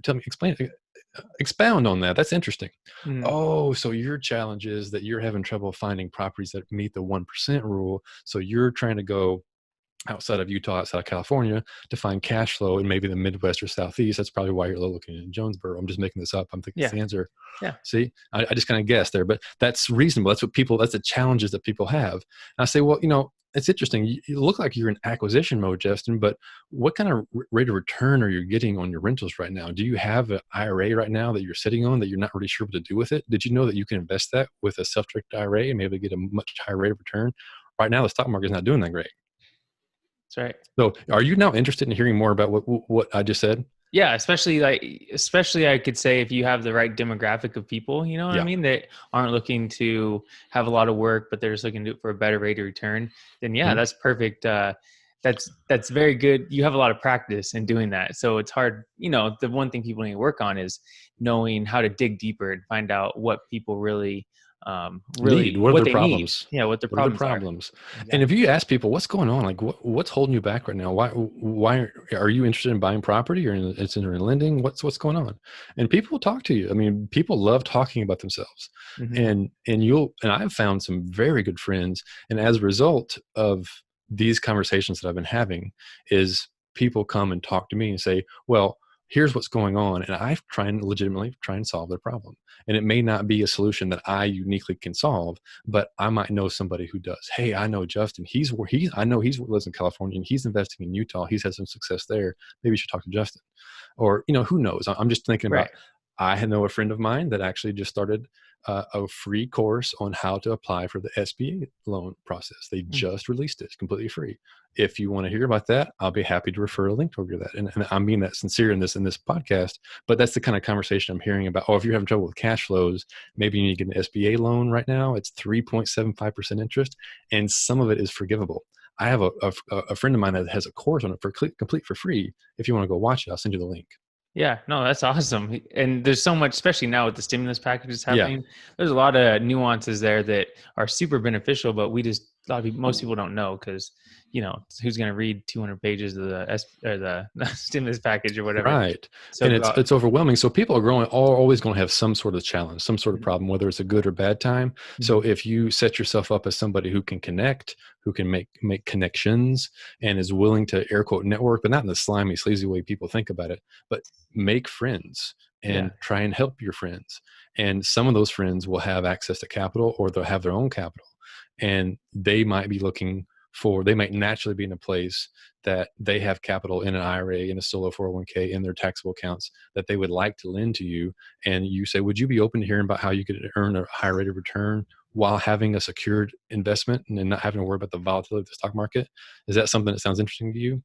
[SPEAKER 3] tell me, explain, expound on that. That's interesting.
[SPEAKER 2] Mm-hmm.
[SPEAKER 3] Oh, so your challenge is that you're having trouble finding properties that meet the 1% rule. So you're trying to go outside of Utah, outside of California, to find cash flow in maybe the Midwest or Southeast. That's probably why you're looking in Jonesboro. I'm just making this up. I'm thinking it's
[SPEAKER 2] Yeah.
[SPEAKER 3] the answer.
[SPEAKER 2] Yeah.
[SPEAKER 3] See, I just kind of guessed there, but that's reasonable. That's the challenges that people have. And I say, well, it's interesting. You look like you're in acquisition mode, Justin, but what kind of rate of return are you getting on your rentals right now? Do you have an IRA right now that you're sitting on that you're not really sure what to do with it? Did you know that you can invest that with a self-directed IRA and maybe get a much higher rate of return? Right now, the stock market is not doing that great.
[SPEAKER 2] That's right.
[SPEAKER 3] So are you now interested in hearing more about what I just said?
[SPEAKER 2] Yeah, especially I could say if you have the right demographic of people, you know what I
[SPEAKER 3] Yeah.
[SPEAKER 2] mean, that aren't looking to have a lot of work, but they're just looking to do it for a better rate of return, then yeah,
[SPEAKER 3] Mhm.
[SPEAKER 2] that's perfect. That's very good. You have a lot of practice in doing that. So it's hard, the one thing people need to work on is knowing how to dig deeper and find out what people really
[SPEAKER 3] Need. What are
[SPEAKER 2] what
[SPEAKER 3] their
[SPEAKER 2] they need.
[SPEAKER 3] problems?
[SPEAKER 2] Yeah, what their
[SPEAKER 3] What are their
[SPEAKER 2] problems are.
[SPEAKER 3] problems? And
[SPEAKER 2] Exactly.
[SPEAKER 3] if you ask people, what's going on? Like, what's holding you back right now? Why are you interested in buying property, or it's in lending? What's going on? And people will talk to you. I mean, people love talking about themselves,
[SPEAKER 2] Mm-hmm.
[SPEAKER 3] and I've found some very good friends. And as a result of these conversations that I've been having, is people come and talk to me and say, well, here's what's going on, and I legitimately try and solve their problem. And it may not be a solution that I uniquely can solve, but I might know somebody who does. Hey, I know Justin. I know he's lives in California and he's investing in Utah. He's had some success there. Maybe you should talk to Justin. Or, who knows? I'm just thinking about,
[SPEAKER 2] Right.
[SPEAKER 3] I know a friend of mine that actually just started a free course on how to apply for the SBA loan process. They just released it. It's completely free. If you want to hear about that, I'll be happy to refer a link over that. And I mean that sincere in this podcast, but that's the kind of conversation I'm hearing about. Oh, if you're having trouble with cash flows, maybe you need to get an SBA loan right now. It's 3.75% interest, and some of it is forgivable. I have a friend of mine that has a course on it for complete for free. If you want to go watch it, I'll send you the link.
[SPEAKER 2] Yeah, no, that's awesome. And there's so much, especially now with the stimulus packages
[SPEAKER 3] Yeah.
[SPEAKER 2] happening, there's a lot of nuances there that are super beneficial, but most people don't know because, who's going to read 200 pages of the stimulus package or whatever.
[SPEAKER 3] Right.
[SPEAKER 2] So
[SPEAKER 3] And
[SPEAKER 2] go out.
[SPEAKER 3] it's overwhelming. So people are always going to have some sort of challenge, some sort of problem, whether it's a good or bad time. So
[SPEAKER 2] Mhm.
[SPEAKER 3] if you set yourself up as somebody who can connect, who can make connections, and is willing to air quote network, but not in the slimy, sleazy way people think about it, but make friends
[SPEAKER 2] Yeah.
[SPEAKER 3] and try and help your friends. And some of those friends will have access to capital, or they'll have their own capital. And they might naturally be in a place that they have capital in an IRA, in a solo 401k, in their taxable accounts that they would like to lend to you. And you say, would you be open to hearing about how you could earn a higher rate of return while having a secured investment and not having to worry about the volatility of the stock market? Is that something that sounds interesting to you?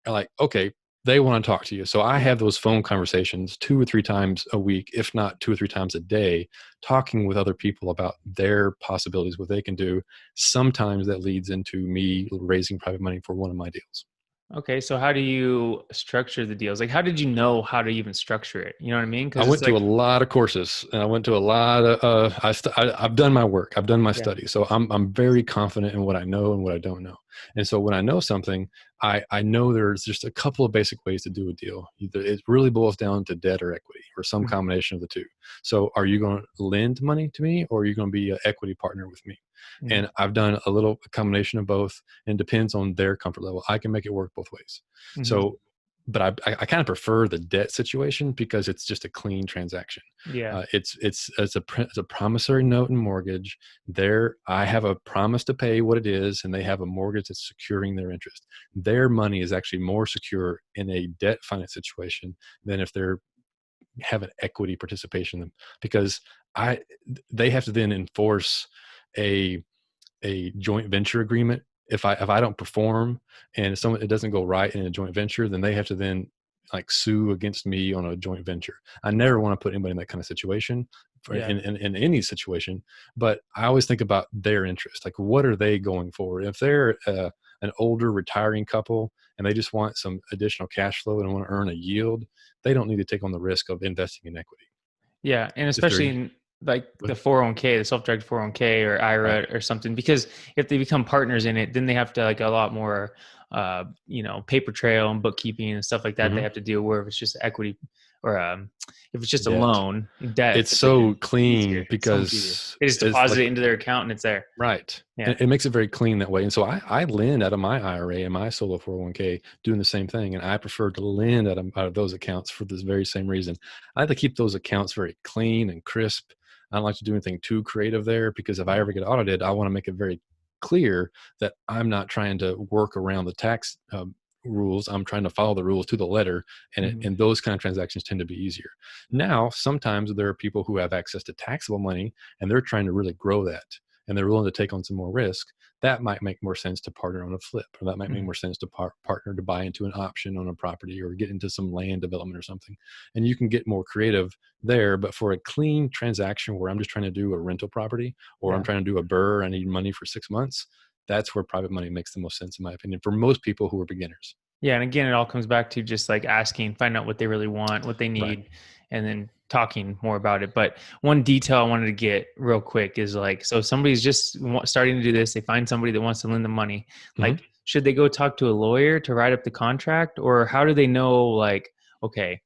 [SPEAKER 3] Are like, okay, they want to talk to you. So I have those phone conversations 2 or 3 times a week, if not 2 or 3 times a day, talking with other people about their possibilities, what they can do. Sometimes that leads into me raising private money for one of my deals.
[SPEAKER 2] Okay, so how do you structure the deals? Like, how did you know how to even structure it? You know what I mean?
[SPEAKER 3] I
[SPEAKER 2] Because it's
[SPEAKER 3] went to a
[SPEAKER 2] like,
[SPEAKER 3] lot of courses, and I went to a lot of. I've done my work. I've done my
[SPEAKER 2] yeah,
[SPEAKER 3] study, so I'm very confident in what I know and what I don't know. And so when I know something, I know there's just a couple of basic ways to do a deal. Either it really boils down to debt or equity, or some
[SPEAKER 2] mhm,
[SPEAKER 3] combination of the two. So are you going to lend money to me, or are you going to be an equity partner with me?
[SPEAKER 2] mhm,
[SPEAKER 3] And I've done a combination of both, and depends on their comfort level. I can make it work both ways.
[SPEAKER 2] mhm.
[SPEAKER 3] So but I kind of prefer the debt situation because it's just a clean transaction.
[SPEAKER 2] Yeah,
[SPEAKER 3] It's a promissory note and mortgage. There, I have a promise to pay what it is, and they have a mortgage that's securing their interest. Their money is actually more secure in a debt finance situation than if they're have an equity participation, because I they have to then enforce a joint venture agreement. If I don't perform and it doesn't go right in a joint venture, then they have to then like sue against me on a joint venture. I never want to put anybody in that kind of situation
[SPEAKER 2] yeah,
[SPEAKER 3] in any situation, but I always think about their interest. Like, what are they going for? If they're an older retiring couple and they just want some additional cash flow and want to earn a yield, they don't need to take on the risk of investing in equity.
[SPEAKER 2] yeah, and
[SPEAKER 3] If they're
[SPEAKER 2] especially in like the 401k, the self-directed 401k or
[SPEAKER 3] right.
[SPEAKER 2] IRA or something, because if they become partners in it, then they have to like a lot more, paper trail and bookkeeping and stuff like that. They
[SPEAKER 3] Hmm.
[SPEAKER 2] have to deal where if it's just equity or if it's just a
[SPEAKER 3] Debt.
[SPEAKER 2] loan, debt,
[SPEAKER 3] It's so
[SPEAKER 2] then it's easier.
[SPEAKER 3] clean
[SPEAKER 2] It's so much easier.
[SPEAKER 3] because
[SPEAKER 2] They just
[SPEAKER 3] it's
[SPEAKER 2] deposit
[SPEAKER 3] like
[SPEAKER 2] it into their account and it's there.
[SPEAKER 3] right.
[SPEAKER 2] Yeah.
[SPEAKER 3] And it makes it very clean that way. And so I lend out of my IRA and my solo 401k doing the same thing. And I prefer to lend out of those accounts for this very same reason. I like to keep those accounts very clean and crisp. I don't like to do anything too creative there, because if I
[SPEAKER 2] Mhm.
[SPEAKER 3] ever get audited, I want to make it very clear that I'm not trying to work around the tax rules. I'm trying to follow the rules to the letter.
[SPEAKER 2] Mhm.
[SPEAKER 3] And those kind of transactions tend to be easier. Now, sometimes there are people who have access to taxable money and they're trying to really grow that, and they're willing to take on some more risk. That might make more sense to partner on a flip, or that might make
[SPEAKER 2] Mhm.
[SPEAKER 3] more sense to partner to buy into an option on a property or get into some land development or something. And you can get more creative there. But for a clean transaction where I'm just trying to do a rental property, or I'm
[SPEAKER 2] Yeah.
[SPEAKER 3] trying to do a burr, I need money for 6 months, that's where private money makes the most sense, in my opinion, for most people who are beginners.
[SPEAKER 2] Yeah, and again, it all comes back to just like asking, find out what they really want, what they
[SPEAKER 3] Right.
[SPEAKER 2] need, and then talking more about it. But one detail I wanted to get real quick is like, so if somebody's just starting to do this, they find somebody that wants to lend them money.
[SPEAKER 3] Mhm.
[SPEAKER 2] Like, should they go talk to a lawyer to write up the contract, or how do they know? Like, okay,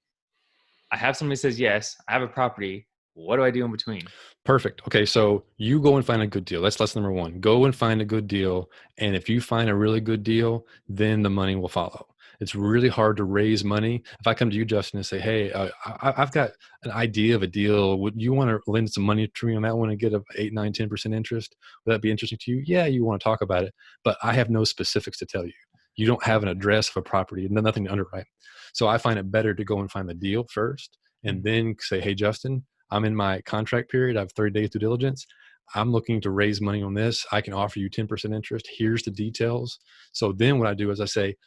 [SPEAKER 2] I have somebody says yes, I have a property. What do I do in between?
[SPEAKER 3] Perfect. Okay, so you go and find a good deal. That's lesson number one. Go and find a good deal. And if you find a really good deal, then the money will follow. It's really hard to raise money. If I come to you, Justin, and say, "Hey, I've got an idea of a deal. Would you want to lend some money to me on that one and get a 8, 9, 10% interest? Would that be interesting to you?" Yeah, you want to talk about it, but I have no specifics to tell you. You don't have an address of a property and nothing to underwrite. So I find it better to go and find the deal first, and
[SPEAKER 2] Mhm.
[SPEAKER 3] then say, "Hey, Justin, I'm in my contract period. I have 30 days due diligence. I'm looking to raise money on this. I can offer you 10% interest. Here's the details." So then what I do is I say,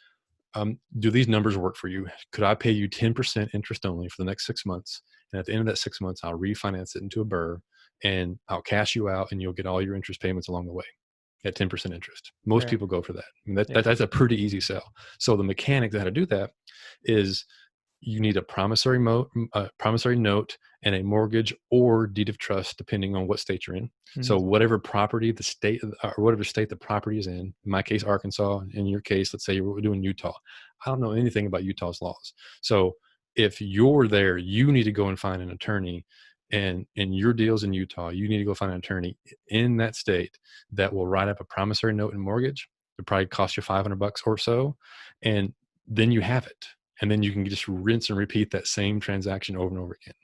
[SPEAKER 3] do these numbers work for you? Could I pay you 10% interest only for the next 6 months? And at the end of that 6 months, I'll refinance it into a burr, and I'll cash you out, and you'll get all your interest payments along the way at 10% interest. Most
[SPEAKER 2] Right.
[SPEAKER 3] people go for that. I mean,
[SPEAKER 2] Yeah.
[SPEAKER 3] that's a pretty easy sell. So the mechanics of how to do that is you need a promissory note and a mortgage or deed of trust, depending on what state you're in. So
[SPEAKER 2] Mhm.
[SPEAKER 3] whatever property the state, or whatever state the property is in my case, Arkansas, in your case, let's say we're doing Utah. I don't know anything about Utah's laws. So if you're there, you need to go and find an attorney, and in your deals in Utah, you need to go find an attorney in that state that will write up a promissory note and mortgage. It probably cost you $500 or so. And then you have it, and then you can just rinse and repeat that same transaction over and over again.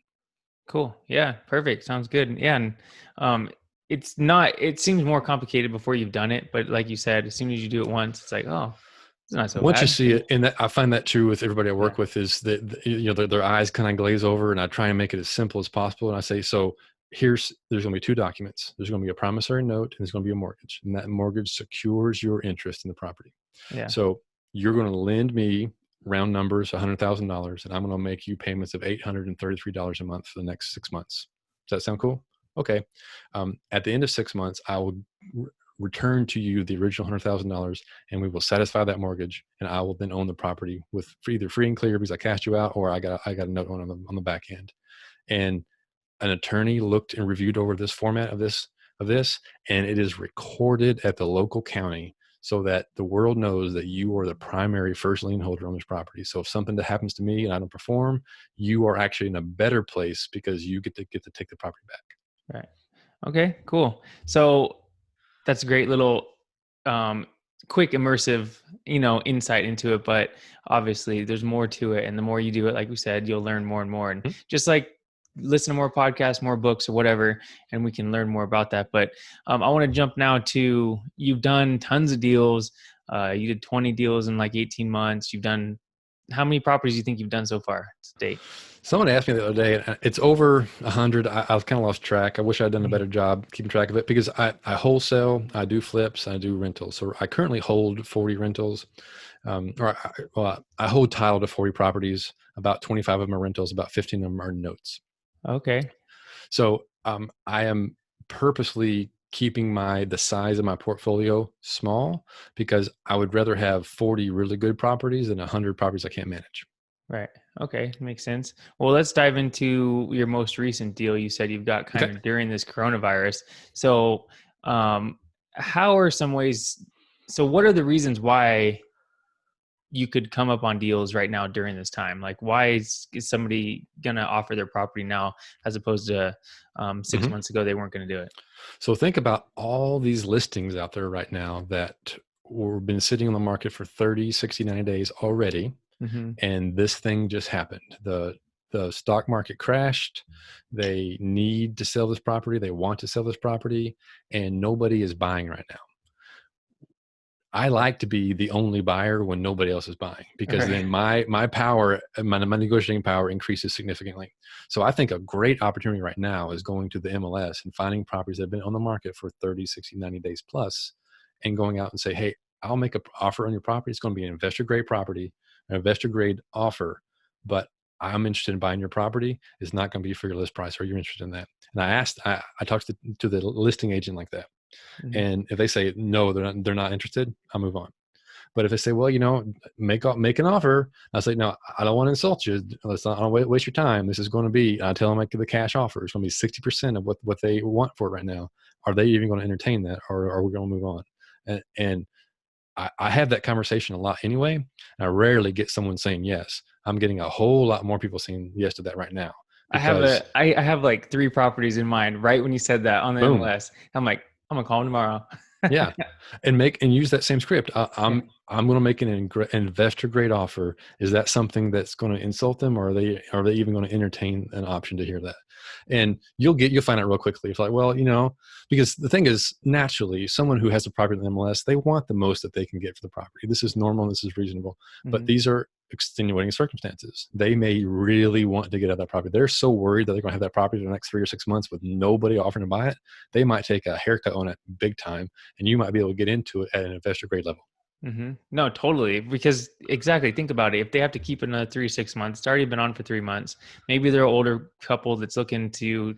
[SPEAKER 2] Cool. Yeah. Perfect. Sounds good. Yeah. And um, it's not. It seems more complicated before you've done it, but like you said, as soon as you do it once, it's like, oh, it's not so
[SPEAKER 3] Once you
[SPEAKER 2] bad.
[SPEAKER 3] see it, and I find that true with everybody I
[SPEAKER 2] Yeah.
[SPEAKER 3] work with, is that their eyes kind of glaze over, and I try and make it as simple as possible. And I say, so there's going to be two documents. There's going to be a promissory note, and there's going to be a mortgage, and that mortgage secures your interest in the property.
[SPEAKER 2] Yeah.
[SPEAKER 3] So you're going to lend me, round numbers, $100,000, and I'm going to make you payments of $833 a month for the next 6 months. Does that sound cool? Okay. At the end of 6 months, I will return to you the original $100,000, and we will satisfy that mortgage, and I will then own the property with either free and clear because I cashed you out, or I got a note on the back end. And an attorney looked and reviewed over this format of this, and it is recorded at the local county so that the world knows that you are the primary first lien holder on this property. So if something that happens to me and I don't perform, you are actually in a better place because you get to take the property back.
[SPEAKER 2] Right. Okay, cool. So that's a great little quick immersive, insight into it, but obviously there's more to it. And the more you do it, like we said, you'll learn more and more. And just like listen to more podcasts, more books or whatever, and we can learn more about that. But I want to jump now to, you've done tons of deals. You did 20 deals in like 18 months. You've done, how many properties do you think you've done so far to date?
[SPEAKER 3] Someone asked me the other day, it's over 100. I've kind of lost track. I wish I'd done a better job keeping track of it because I wholesale, I do flips, I do rentals. So I currently hold 40 rentals. I hold title to 40 properties. About 25 of them are rentals. About 15 of them are notes.
[SPEAKER 2] Okay.
[SPEAKER 3] So I am purposely keeping the size of my portfolio small because I would rather have 40 really good properties than 100 properties I can't manage.
[SPEAKER 2] Right. Okay. Makes sense. Well, let's dive into your most recent deal. You said you've got kind of during this coronavirus. So, how are some ways, so what are the reasons why you could come up on deals right now during this time? Like, why is somebody going to offer their property now as opposed to 6 months ago, they weren't going to do it?
[SPEAKER 3] So think about all these listings out there right now that were been sitting on the market for 30, 60, 90 days already. And this thing just happened. The stock market crashed. They need to sell this property. They want to sell this property, and nobody is buying right now. I like to be the only buyer when nobody else is buying because then my power, my negotiating power increases significantly. So I think a great opportunity right now is going to the MLS and finding properties that have been on the market for 30, 60, 90 days plus and going out and say, hey, I'll make an offer on your property. It's going to be an investor grade property, an investor grade offer, but I'm interested in buying your property. It's not going to be for your list price. Are you interested in that? And I talked to the listing agent like that. And if they say no, they're not interested, I'll move on. But if they say, well, make an offer, I say, no, I don't want to insult you. I don't waste your time. This is going to be, I tell them the cash offer. It's going to be 60% of what they want for it right now. Are they even going to entertain that, or are we going to move on? And I have that conversation a lot anyway. And I rarely get someone saying yes. I'm getting a whole lot more people saying yes to that right now.
[SPEAKER 2] I have like 3 properties in mind right when you said that on the MLS. I'm like, I'm gonna call them tomorrow.
[SPEAKER 3] Yeah, and use that same script. I'm going to make an investor grade offer. Is that something that's going to insult them, or are they even going to entertain an option to hear that? And you'll find out real quickly. It's like, well, because the thing is, naturally, someone who has a property in the MLS, they want the most that they can get for the property. This is normal. This is reasonable. But these are extenuating circumstances. They may really want to get out of that property. They're so worried that they're going to have that property for the next 3 or 6 months with nobody offering to buy it. They might take a haircut on it big time, and you might be able to get into it at an investor grade level.
[SPEAKER 2] No, totally. Because exactly, think about it. If they have to keep it another 3 or 6 months, it's already been on for 3 months. Maybe they're an older couple that's looking to,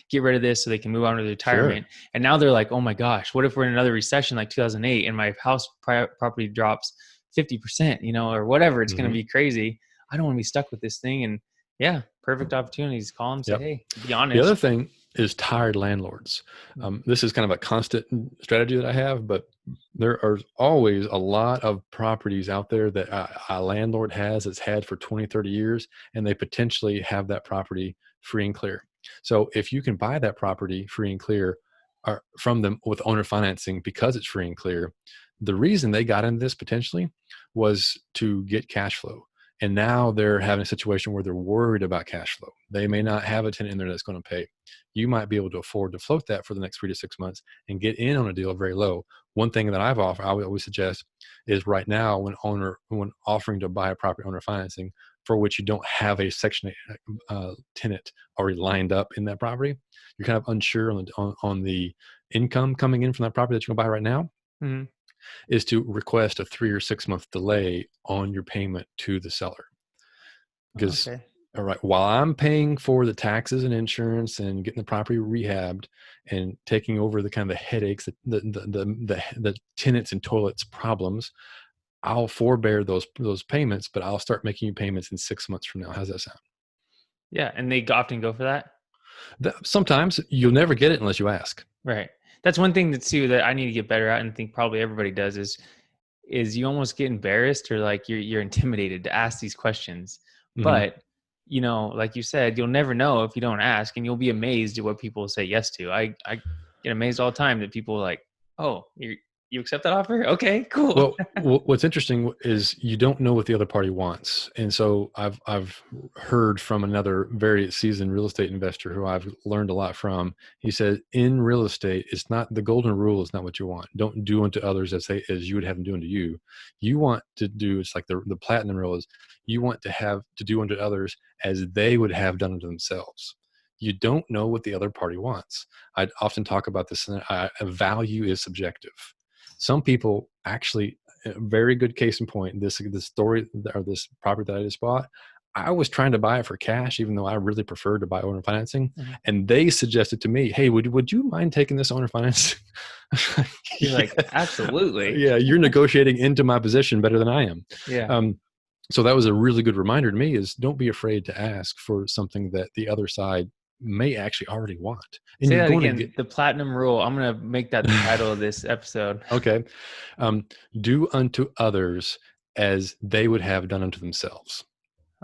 [SPEAKER 2] get rid of this so they can move on to retirement. Sure. And now they're like, oh my gosh, what if we're in another recession like 2008 and my house property drops 50%, or whatever? It's going to be crazy. I don't want to be stuck with this thing. And yeah, perfect opportunities. Call them, say, hey, be honest.
[SPEAKER 3] The other thing is tired landlords. This is kind of a constant strategy that I have, but there are always a lot of properties out there that a landlord that's had for 20, 30 years, and they potentially have that property free and clear. So if you can buy that property free and clear from them with owner financing because it's free and clear, the reason they got into this potentially was to get cash flow. And now they're having a situation where they're worried about cash flow. They may not have a tenant in there that's going to pay. You might be able to afford to float that for the next 3 to 6 months and get in on a deal very low. One thing that I always suggest is right now when offering to buy a property owner financing for which you don't have a Section 8 tenant already lined up in that property, you're kind of unsure on the income coming in from that property that you're going to buy right now. Is to request a 3 or 6 month delay on your payment to the seller. Because All right. While I'm paying for the taxes and insurance and getting the property rehabbed and taking over the kind of the headaches, the tenants and toilets problems, I'll forbear those payments, but I'll start making you payments in 6 months from now. How's that sound?
[SPEAKER 2] Yeah. And they often go for that.
[SPEAKER 3] Sometimes you'll never get it unless you ask.
[SPEAKER 2] Right. That's one thing that too that I need to get better at, and think probably everybody does, is you almost get embarrassed, or like you're intimidated to ask these questions.
[SPEAKER 3] Mhm.
[SPEAKER 2] But like you said, you'll never know if you don't ask, and you'll be amazed at what people say yes to. I get amazed all the time that people are like, oh, you accept that offer? Okay, cool.
[SPEAKER 3] Well, what's interesting is you don't know what the other party wants, and so I've heard from another very seasoned real estate investor who I've learned a lot from. He said, in real estate, it's not the golden rule. Is not what you want. Don't do unto others as you would have them do unto you. You want to do, it's like the platinum rule is, you want to have to do unto others as they would have done unto themselves. You don't know what the other party wants. I often talk about this. Value is subjective. Some people actually, a very good case in point, this story or this property that I just bought, I was trying to buy it for cash, even though I really preferred to buy owner financing.
[SPEAKER 2] Mhm.
[SPEAKER 3] And they suggested to me, hey, would you mind taking this owner financing?
[SPEAKER 2] You're like, absolutely.
[SPEAKER 3] Yeah, you're negotiating into my position better than I am.
[SPEAKER 2] Yeah.
[SPEAKER 3] So that was a really good reminder to me, is don't be afraid to ask for something that the other side may actually already want. And
[SPEAKER 2] Say
[SPEAKER 3] you're
[SPEAKER 2] that
[SPEAKER 3] going
[SPEAKER 2] again.
[SPEAKER 3] to get
[SPEAKER 2] The platinum rule. I'm gonna make that the title of this episode.
[SPEAKER 3] okay. Do unto others as they would have done unto themselves.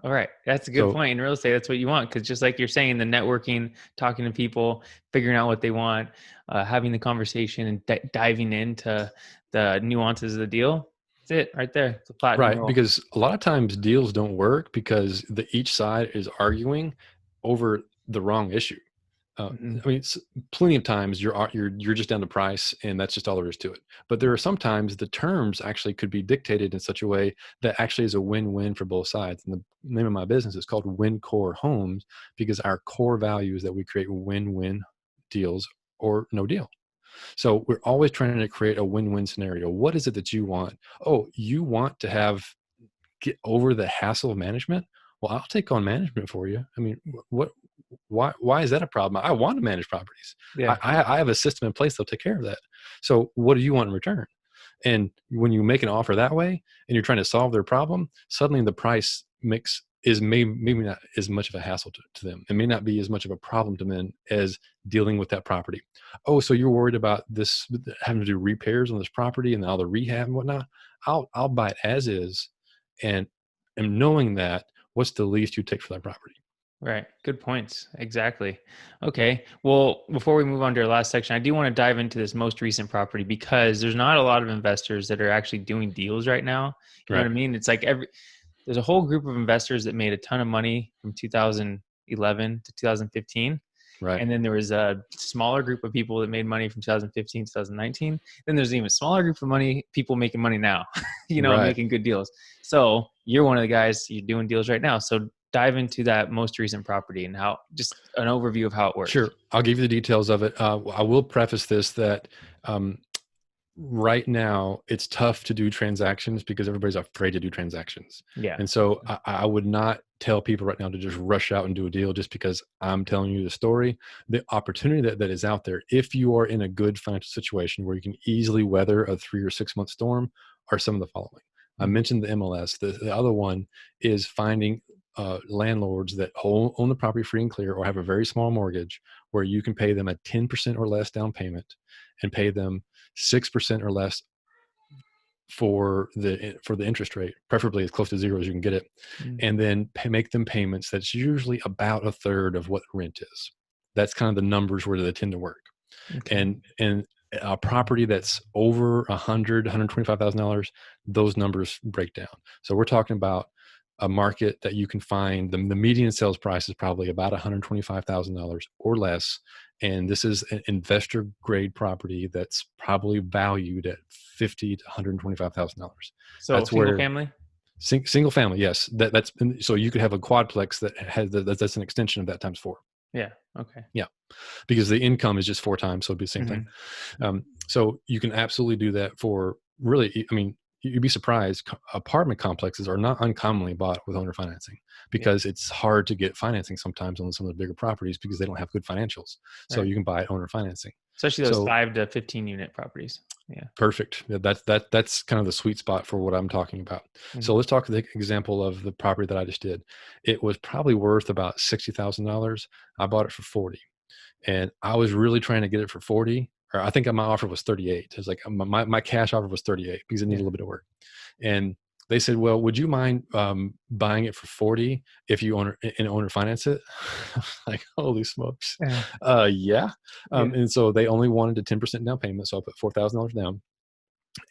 [SPEAKER 2] All right. That's a good
[SPEAKER 3] So
[SPEAKER 2] point. In real estate, that's what you want. Because just like you're saying, the networking, talking to people, figuring out what they want, having the conversation, and diving into the nuances of the deal. That's it right there. It's a platinum
[SPEAKER 3] right,
[SPEAKER 2] rule.
[SPEAKER 3] because a lot of times deals don't work because each side is arguing over the wrong issue.
[SPEAKER 2] Mhm.
[SPEAKER 3] I mean, plenty of times you're just down to price, and that's just all there is to it. But there are sometimes the terms actually could be dictated in such a way that actually is a win-win for both sides. And the name of my business is called Win Core Homes, because our core value is that we create win-win deals or no deal. So we're always trying to create a win-win scenario. What is it that you want? Oh, you want to get over the hassle of management? Well, I'll take on management for you. I mean, what? Why is that a problem? I want to manage properties.
[SPEAKER 2] Yeah.
[SPEAKER 3] I have a system in place that'll take care of that. So what do you want in return? And when you make an offer that way and you're trying to solve their problem, suddenly the price mix is maybe not as much of a hassle to them. It may not be as much of a problem to them as dealing with that property. Oh, so you're worried about this, having to do repairs on this property and all the rehab and whatnot? I'll buy it as is, and knowing that, what's the least you take for that property?
[SPEAKER 2] Right. Good points. Exactly. Okay. Well, before we move on to our last section, I do want to dive into this most recent property, because there's not a lot of investors that are actually doing deals right now. You know
[SPEAKER 3] Right.
[SPEAKER 2] what I mean? It's like there's a whole group of investors that made a ton of money from 2011 to 2015.
[SPEAKER 3] Right.
[SPEAKER 2] And then there was a smaller group of people that made money from 2015 to 2019. Then there's an even smaller group of people making money now,
[SPEAKER 3] Right.
[SPEAKER 2] making good deals. So you're one of the guys, you're doing deals right now. So dive into that most recent property and just an overview of how it works.
[SPEAKER 3] Sure. I'll give you the details of it. I will preface this that right now it's tough to do transactions because everybody's afraid to do transactions.
[SPEAKER 2] Yeah.
[SPEAKER 3] And so I would not tell people right now to just rush out and do a deal just because I'm telling you the story. The opportunity that is out there, if you are in a good financial situation where you can easily weather a 3 or 6 month storm, are some of the following. I mentioned the MLS. The other one is finding landlords that own the property free and clear or have a very small mortgage, where you can pay them a 10% or less down payment and pay them 6% or less for the interest rate, preferably as close to zero as you can get it, and then make them payments that's usually about a third of what rent is. That's kind of the numbers where they tend to work.
[SPEAKER 2] Okay.
[SPEAKER 3] And a property that's over $125,000, those numbers break down. So we're talking about a market that you can find the median sales price is probably about $125,000 or less. And this is an investor grade property that's probably valued at $50,000 to $125,000.
[SPEAKER 2] So
[SPEAKER 3] That's
[SPEAKER 2] single
[SPEAKER 3] where
[SPEAKER 2] family?
[SPEAKER 3] single family. Yes. So you could have a quadplex that's an extension of that times 4.
[SPEAKER 2] Yeah. Okay.
[SPEAKER 3] Yeah. Because the income is just 4 times. So it'd be the same thing.
[SPEAKER 2] Mhm.
[SPEAKER 3] So you can absolutely do that for really, I mean, you'd be surprised. Apartment complexes are not uncommonly bought with owner financing because it's hard to get financing sometimes on some of the bigger properties because they don't have good financials. So
[SPEAKER 2] Right.
[SPEAKER 3] you can buy owner financing.
[SPEAKER 2] Especially those
[SPEAKER 3] So
[SPEAKER 2] 5 to 15 unit properties. Yeah.
[SPEAKER 3] perfect. Yeah, that's kind of the sweet spot for what I'm talking about. So
[SPEAKER 2] Mhm.
[SPEAKER 3] let's talk the example of the property that I just did. It was probably worth about $60,000. I bought it for 40, and I was really trying to get it for 40. Or I think my offer was 38. It was like my cash offer was 38 because it needed a little bit of work. And they said, well, would you mind buying it for 40 if you owner finance it? Like, holy smokes.
[SPEAKER 2] Yeah.
[SPEAKER 3] Yeah.
[SPEAKER 2] Yeah.
[SPEAKER 3] And so they only wanted a 10% down payment. So I put $4,000 down.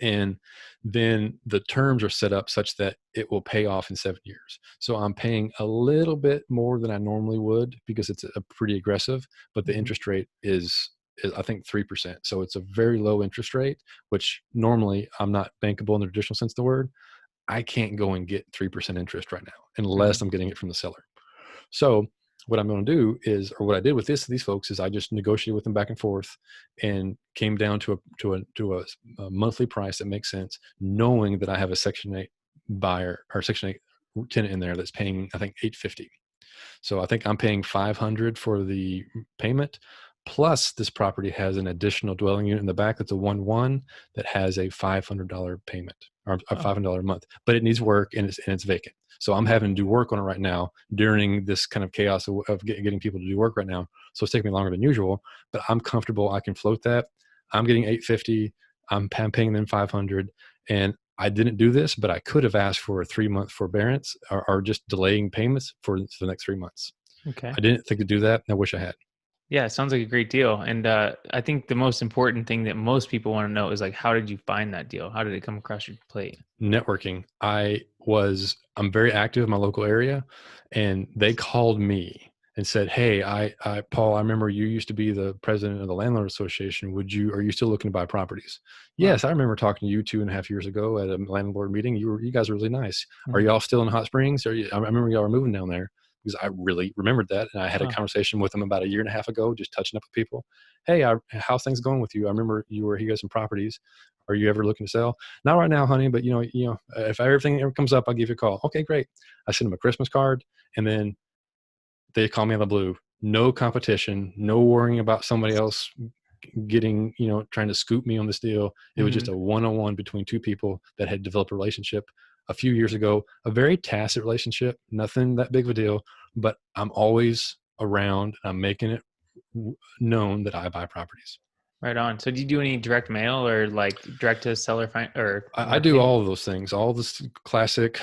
[SPEAKER 3] And then the terms are set up such that it will pay off in 7 years. So I'm paying a little bit more than I normally would because it's a pretty aggressive, but the
[SPEAKER 2] Mhm.
[SPEAKER 3] interest rate is I think 3%. So it's a very low interest rate, which normally I'm not bankable in the traditional sense of the word. I can't go and get 3% interest right now unless
[SPEAKER 2] Mhm.
[SPEAKER 3] I'm getting it from the seller. So what I'm going to do is, or what I did with these folks is I just negotiated with them back and forth and came down to a monthly price that makes sense, knowing that I have a Section 8 buyer or Section 8 tenant in there that's paying, I think, $850. So I think I'm paying $500 for the payment. Plus, this property has an additional dwelling unit in the back that's a 1-1 that has a $500 payment or a
[SPEAKER 2] Oh,
[SPEAKER 3] $500 a month, but it needs work and it's vacant. So I'm having to do work on it right now during this kind of chaos of getting people to do work right now. So it's taking me longer than usual, but I'm comfortable. I can float that. I'm getting $850. I'm paying them $500, and I didn't do this, but I could have asked for a 3-month forbearance or just delaying payments for the next 3 months.
[SPEAKER 2] okay.
[SPEAKER 3] I didn't think to do that. And I wish I had.
[SPEAKER 2] Yeah, it sounds like a great deal. And I think the most important thing that most people want to know is like, how did you find that deal? How did it come across your plate?
[SPEAKER 3] Networking. I'm very active in my local area, and they called me and said, hey, Paul, I remember you used to be the president of the landlord association. Are you still looking to buy properties?
[SPEAKER 2] Wow.
[SPEAKER 3] Yes. I remember talking to you 2.5 years ago at a landlord meeting. You guys are really nice. Are
[SPEAKER 2] Mhm.
[SPEAKER 3] y'all still in Hot Springs? I remember y'all were moving down there because I really remembered that. And I had a
[SPEAKER 2] Oh,
[SPEAKER 3] conversation with them about a year and a half ago, just touching up with people. Hey, how's things going with you? I remember you got some properties. Are you ever looking to sell? Not right now, honey, but if everything ever comes up, I'll give you a call. Okay, great. I sent them a Christmas card, and then they call me out of the blue. No competition, no worrying about somebody else getting, trying to scoop me on this deal. It was just
[SPEAKER 2] mhm.
[SPEAKER 3] a one-on-one between two people that had developed a relationship a few years ago, a very tacit relationship, nothing that big of a deal, but I'm always around. I'm making it known that I buy properties.
[SPEAKER 2] Right on. So do you do any direct mail or like direct to seller or
[SPEAKER 3] I do
[SPEAKER 2] marketing?
[SPEAKER 3] all of those things, all this classic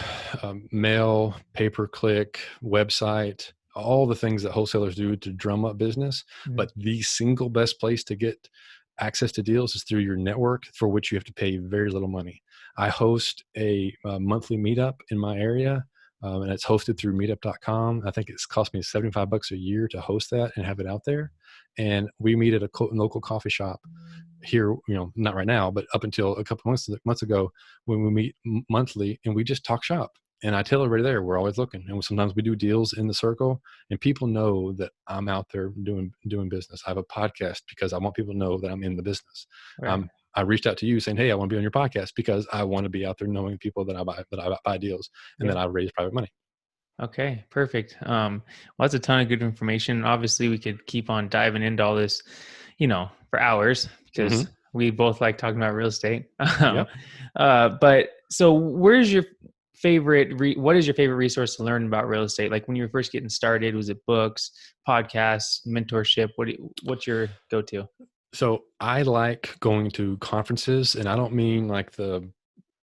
[SPEAKER 3] mail, pay-per-click, website, all the things that wholesalers do to drum up business.
[SPEAKER 2] Mhm.
[SPEAKER 3] But the single best place to get access to deals is through your network, for which you have to pay very little money. I host a monthly meetup in my area, and it's hosted through meetup.com. I think it's cost me $75 a year to host that and have it out there. And we meet at a local coffee shop here, not right now, but up until a couple months ago, when we meet monthly, and we just talk shop. And I tell everybody there, we're always looking, and sometimes we do deals in the circle, and people know that I'm out there doing business. I have a podcast because I want people to know that I'm in the business.
[SPEAKER 2] Right.
[SPEAKER 3] I reached out to you saying, hey, I want to be on your podcast because I want to be out there knowing people that I buy deals and
[SPEAKER 2] Yeah.
[SPEAKER 3] that I raise private money.
[SPEAKER 2] Okay, perfect. Well, that's a ton of good information. Obviously, we could keep on diving into all this, for hours
[SPEAKER 3] Hmm.
[SPEAKER 2] because we both like talking about real estate. Um,
[SPEAKER 3] Yep.
[SPEAKER 2] but so, where's your what is your favorite resource to learn about real estate? Like when you were first getting started, was it books, podcasts, mentorship? What's your go-to?
[SPEAKER 3] So I like going to conferences, and I don't mean like the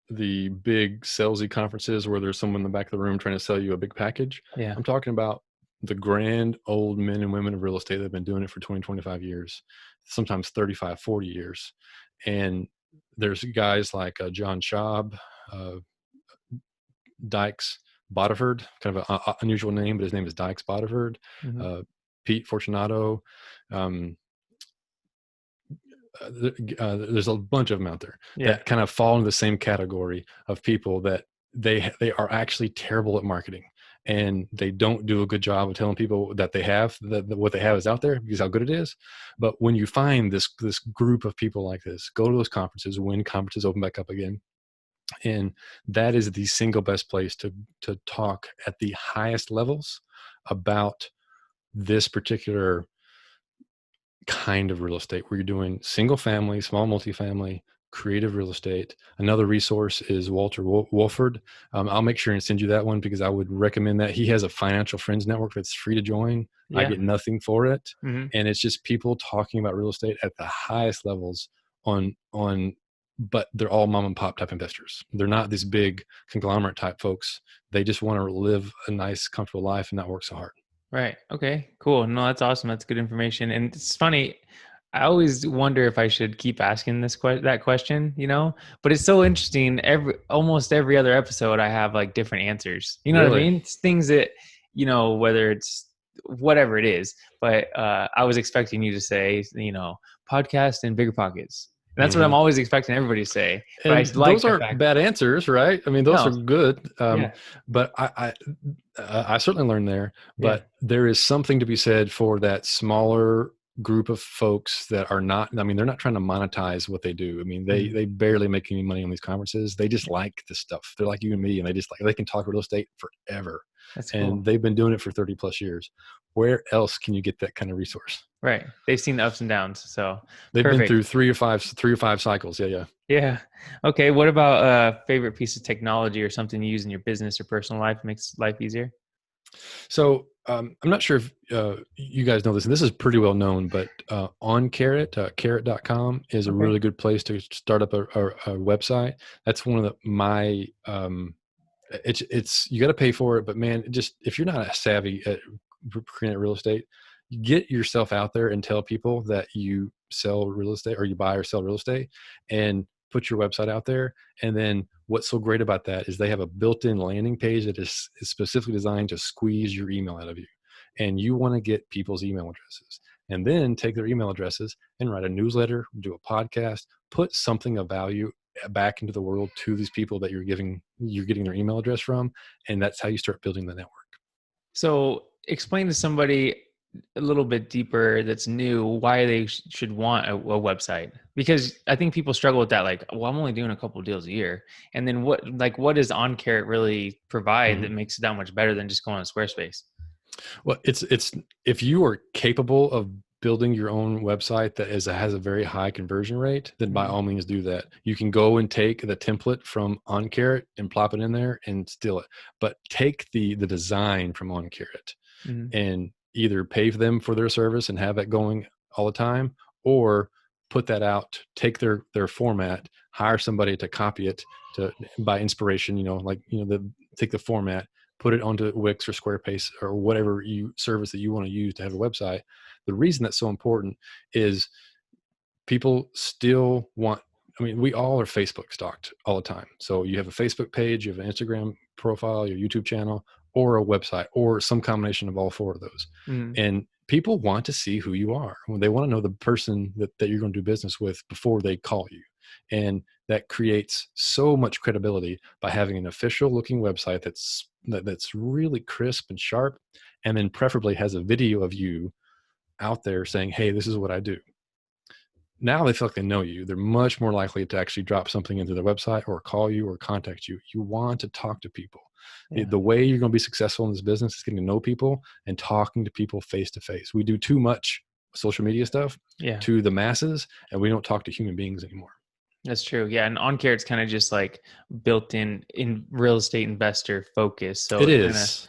[SPEAKER 3] big salesy conferences where there's someone in the back of the room trying to sell you a big package.
[SPEAKER 2] Yeah.
[SPEAKER 3] I'm talking about the grand old men and women of real estate that have been doing it for 20, 25 years, sometimes 35, 40 years. And there's guys like John Schaub, uh, Dykes Boddiford, kind of an unusual name, but his name is Dykes Boddiford,
[SPEAKER 2] Hmm.
[SPEAKER 3] uh, Pete Fortunato. Um, there's a bunch of them out there
[SPEAKER 2] Yeah.
[SPEAKER 3] that kind of fall into the same category of people that they are actually terrible at marketing, and they don't do a good job of telling people that they have that what they have is out there because how good it is. But when you find this group of people like this, go to those conferences when conferences open back up again, And that is the single best place to talk at the highest levels about this particular kind of real estate, where you're doing single family, small multifamily, creative real estate. Another resource is Walter Wolford. I'll make sure and send you that one, because I would recommend that. He has a financial friends network that's free to join. I
[SPEAKER 2] Yeah.
[SPEAKER 3] get nothing for it.
[SPEAKER 2] Hmm.
[SPEAKER 3] And it's just people talking about real estate at the highest levels but they're all mom and pop type investors. They're not these big conglomerate type folks. They just want to live a nice, comfortable life and not work so hard.
[SPEAKER 2] Right. Okay, cool. No, that's awesome. That's good information. And it's funny, I always wonder if I should keep asking that question, but it's so interesting. Almost every other episode I have like different answers. You know what I
[SPEAKER 3] Really?
[SPEAKER 2] mean? It's things that, whether it's whatever it is, but I was expecting you to say, podcast and bigger pockets. And that's what I'm
[SPEAKER 3] Mhm.
[SPEAKER 2] always expecting everybody to say. But
[SPEAKER 3] And
[SPEAKER 2] I like
[SPEAKER 3] those
[SPEAKER 2] the
[SPEAKER 3] aren't
[SPEAKER 2] fact,
[SPEAKER 3] bad answers, right? I mean, those are
[SPEAKER 2] no,
[SPEAKER 3] good.
[SPEAKER 2] yeah,
[SPEAKER 3] But I certainly learned there.
[SPEAKER 2] yeah.
[SPEAKER 3] But there is something to be said for that smaller group of folks that are not. I mean, they're not trying to monetize what they do. I mean,
[SPEAKER 2] Mhm.
[SPEAKER 3] they barely make any money on these conferences. They just like the stuff. They're like you and me, and they can talk real estate forever,
[SPEAKER 2] That's
[SPEAKER 3] and
[SPEAKER 2] cool.
[SPEAKER 3] they've been doing it for 30+ years. Where else can you get that kind of resource?
[SPEAKER 2] Right. They've seen the ups and downs. So
[SPEAKER 3] They've been
[SPEAKER 2] perfect.
[SPEAKER 3] through three or five cycles. Yeah, yeah.
[SPEAKER 2] Yeah. Okay. What about a favorite piece of technology or something you use in your business or personal life makes life easier?
[SPEAKER 3] So I'm not sure if you guys know this, and this is pretty well known, but on carrot.com is a
[SPEAKER 2] Okay.
[SPEAKER 3] really good place to start up a website. That's one of my it's you got to pay for it, but man, just if you're not savvy at creating real estate, get yourself out there and tell people that you sell real estate, or you buy or sell real estate, and put your website out there. And then what's so great about that is they have a built-in landing page that is specifically designed to squeeze your email out of you. And you want to get people's email addresses, and then take their email addresses and write a newsletter, do a podcast, put something of value back into the world to these people that you're getting their email address from. And that's how you start building the network.
[SPEAKER 2] So explain to somebody a little bit deeper that's new why they should want a website, because I think people struggle with that. Like, well, I'm only doing a couple of deals a year. And then what does OnCarrot really provide that
[SPEAKER 3] Mhm.
[SPEAKER 2] makes it that much better than just going on Squarespace?
[SPEAKER 3] Well, it's if you are capable of building your own website that has a very high conversion rate, then by
[SPEAKER 2] Mhm.
[SPEAKER 3] all means do that. You can go and take the template from OnCarrot and plop it in there and steal it. But take the design from OnCarrot
[SPEAKER 2] Mhm.
[SPEAKER 3] and either pay them for their service and have it going all the time, or put that out, take their format, hire somebody to copy it to by inspiration, take the format, put it onto Wix or Squarespace or whatever service that you want to use to have a website. The reason that's so important is people still want, I mean, we all are Facebook stalked all the time. So you have a Facebook page, you have an Instagram profile, your YouTube channel, or a website, or some combination of all four of those.
[SPEAKER 2] Mhm.
[SPEAKER 3] And people want to see who you are. They want to know the person that you're going to do business with before they call you. And that creates so much credibility by having an official looking website that's really crisp and sharp, and then preferably has a video of you out there saying, hey, this is what I do. Now they feel like they know you. They're much more likely to actually drop something into their website or call you or contact you. You want to talk to people.
[SPEAKER 2] Yeah.
[SPEAKER 3] The way you're going to be successful in this business is getting to know people and talking to people face to face. We do too much social media stuff
[SPEAKER 2] Yeah.
[SPEAKER 3] to the masses, and we don't talk to human beings anymore.
[SPEAKER 2] That's true. Yeah. And OnCare's kind of just like built in real estate investor focus. So
[SPEAKER 3] It
[SPEAKER 2] it kind of,
[SPEAKER 3] is.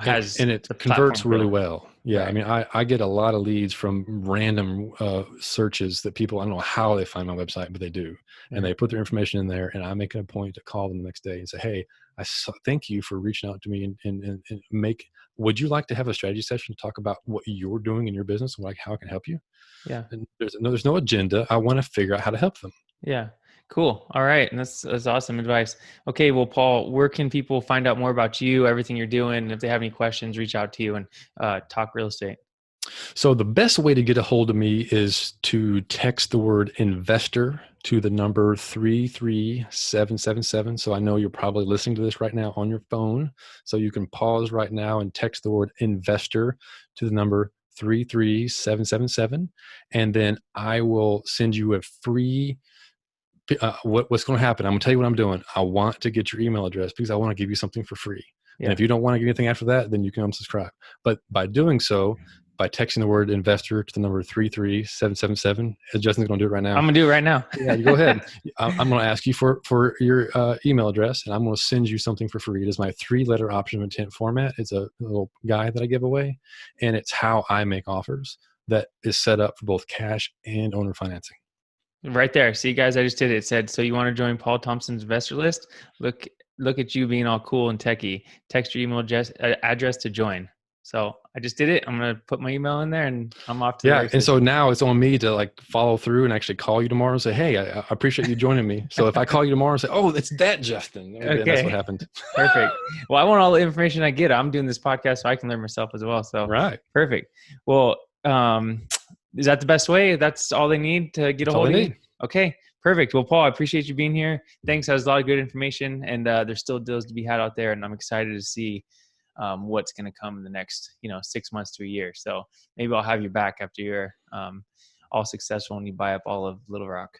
[SPEAKER 2] has
[SPEAKER 3] And it
[SPEAKER 2] the
[SPEAKER 3] converts
[SPEAKER 2] platform
[SPEAKER 3] really
[SPEAKER 2] built.
[SPEAKER 3] well. Yeah, I
[SPEAKER 2] Right.
[SPEAKER 3] mean, I get a lot of leads from random searches that people, I don't know how they find my website, but they do, and
[SPEAKER 2] Yeah.
[SPEAKER 3] they put their information in there, and I make it a point to call them the next day and say, hey, thank you for reaching out to me, and would you like to have a strategy session to talk about what you're doing in your business and like how I can help you?
[SPEAKER 2] Yeah.
[SPEAKER 3] And there's no agenda. I want to figure out how to help them.
[SPEAKER 2] Yeah. Cool. All right. And that's awesome advice. Okay. Well, Paul, where can people find out more about you, everything you're doing? And if they have any questions, reach out to you and talk real estate.
[SPEAKER 3] So the best way to get a hold of me is to text the word investor to the number 33777. So I know you're probably listening to this right now on your phone. So you can pause right now and text the word investor to the number 33777. And then I will send you a free what's going to happen? I'm going to tell you what I'm doing. I want to get your email address because I want to give you something for free.
[SPEAKER 2] Yeah.
[SPEAKER 3] And if you don't want to get anything after that, then you can unsubscribe. But by doing so, by texting the word investor to the number 33777, as Justin's going to do it right now.
[SPEAKER 2] I'm going to do it right now.
[SPEAKER 3] Yeah, you go ahead. I'm going to ask you for your email address, and I'm going to send you something for free. It is my 3-letter option of intent format. It's a little guide that I give away, and it's how I make offers that is set up for both cash and owner financing.
[SPEAKER 2] Right there. See, guys, I just did it. It said, so you want to join Paul Thompson's investor list? Look at you being all cool and techie. Text your email address to join. So I just did it. I'm going to put my email in there and I'm off to the races.
[SPEAKER 3] And so now it's on me to like follow through and actually call you tomorrow and say, hey, I appreciate you joining me. So if I call you tomorrow and say, oh, it's that Justin. Okay. That's what happened.
[SPEAKER 2] Perfect. Well, I want all the information I get. I'm doing this podcast so I can learn myself as well. So
[SPEAKER 3] right.
[SPEAKER 2] Perfect. Well, is that the best way? That's all they need to get a hold of you? Okay, perfect. Well, Paul, I appreciate you being here. Thanks. That was a lot of good information, and there's still deals to be had out there, and I'm excited to see what's going to come in the next, 6 months to a year. So maybe I'll have you back after you're all successful and you buy up all of Little Rock.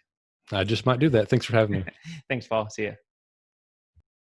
[SPEAKER 3] I just might do that. Thanks for having me.
[SPEAKER 2] Thanks, Paul. See ya.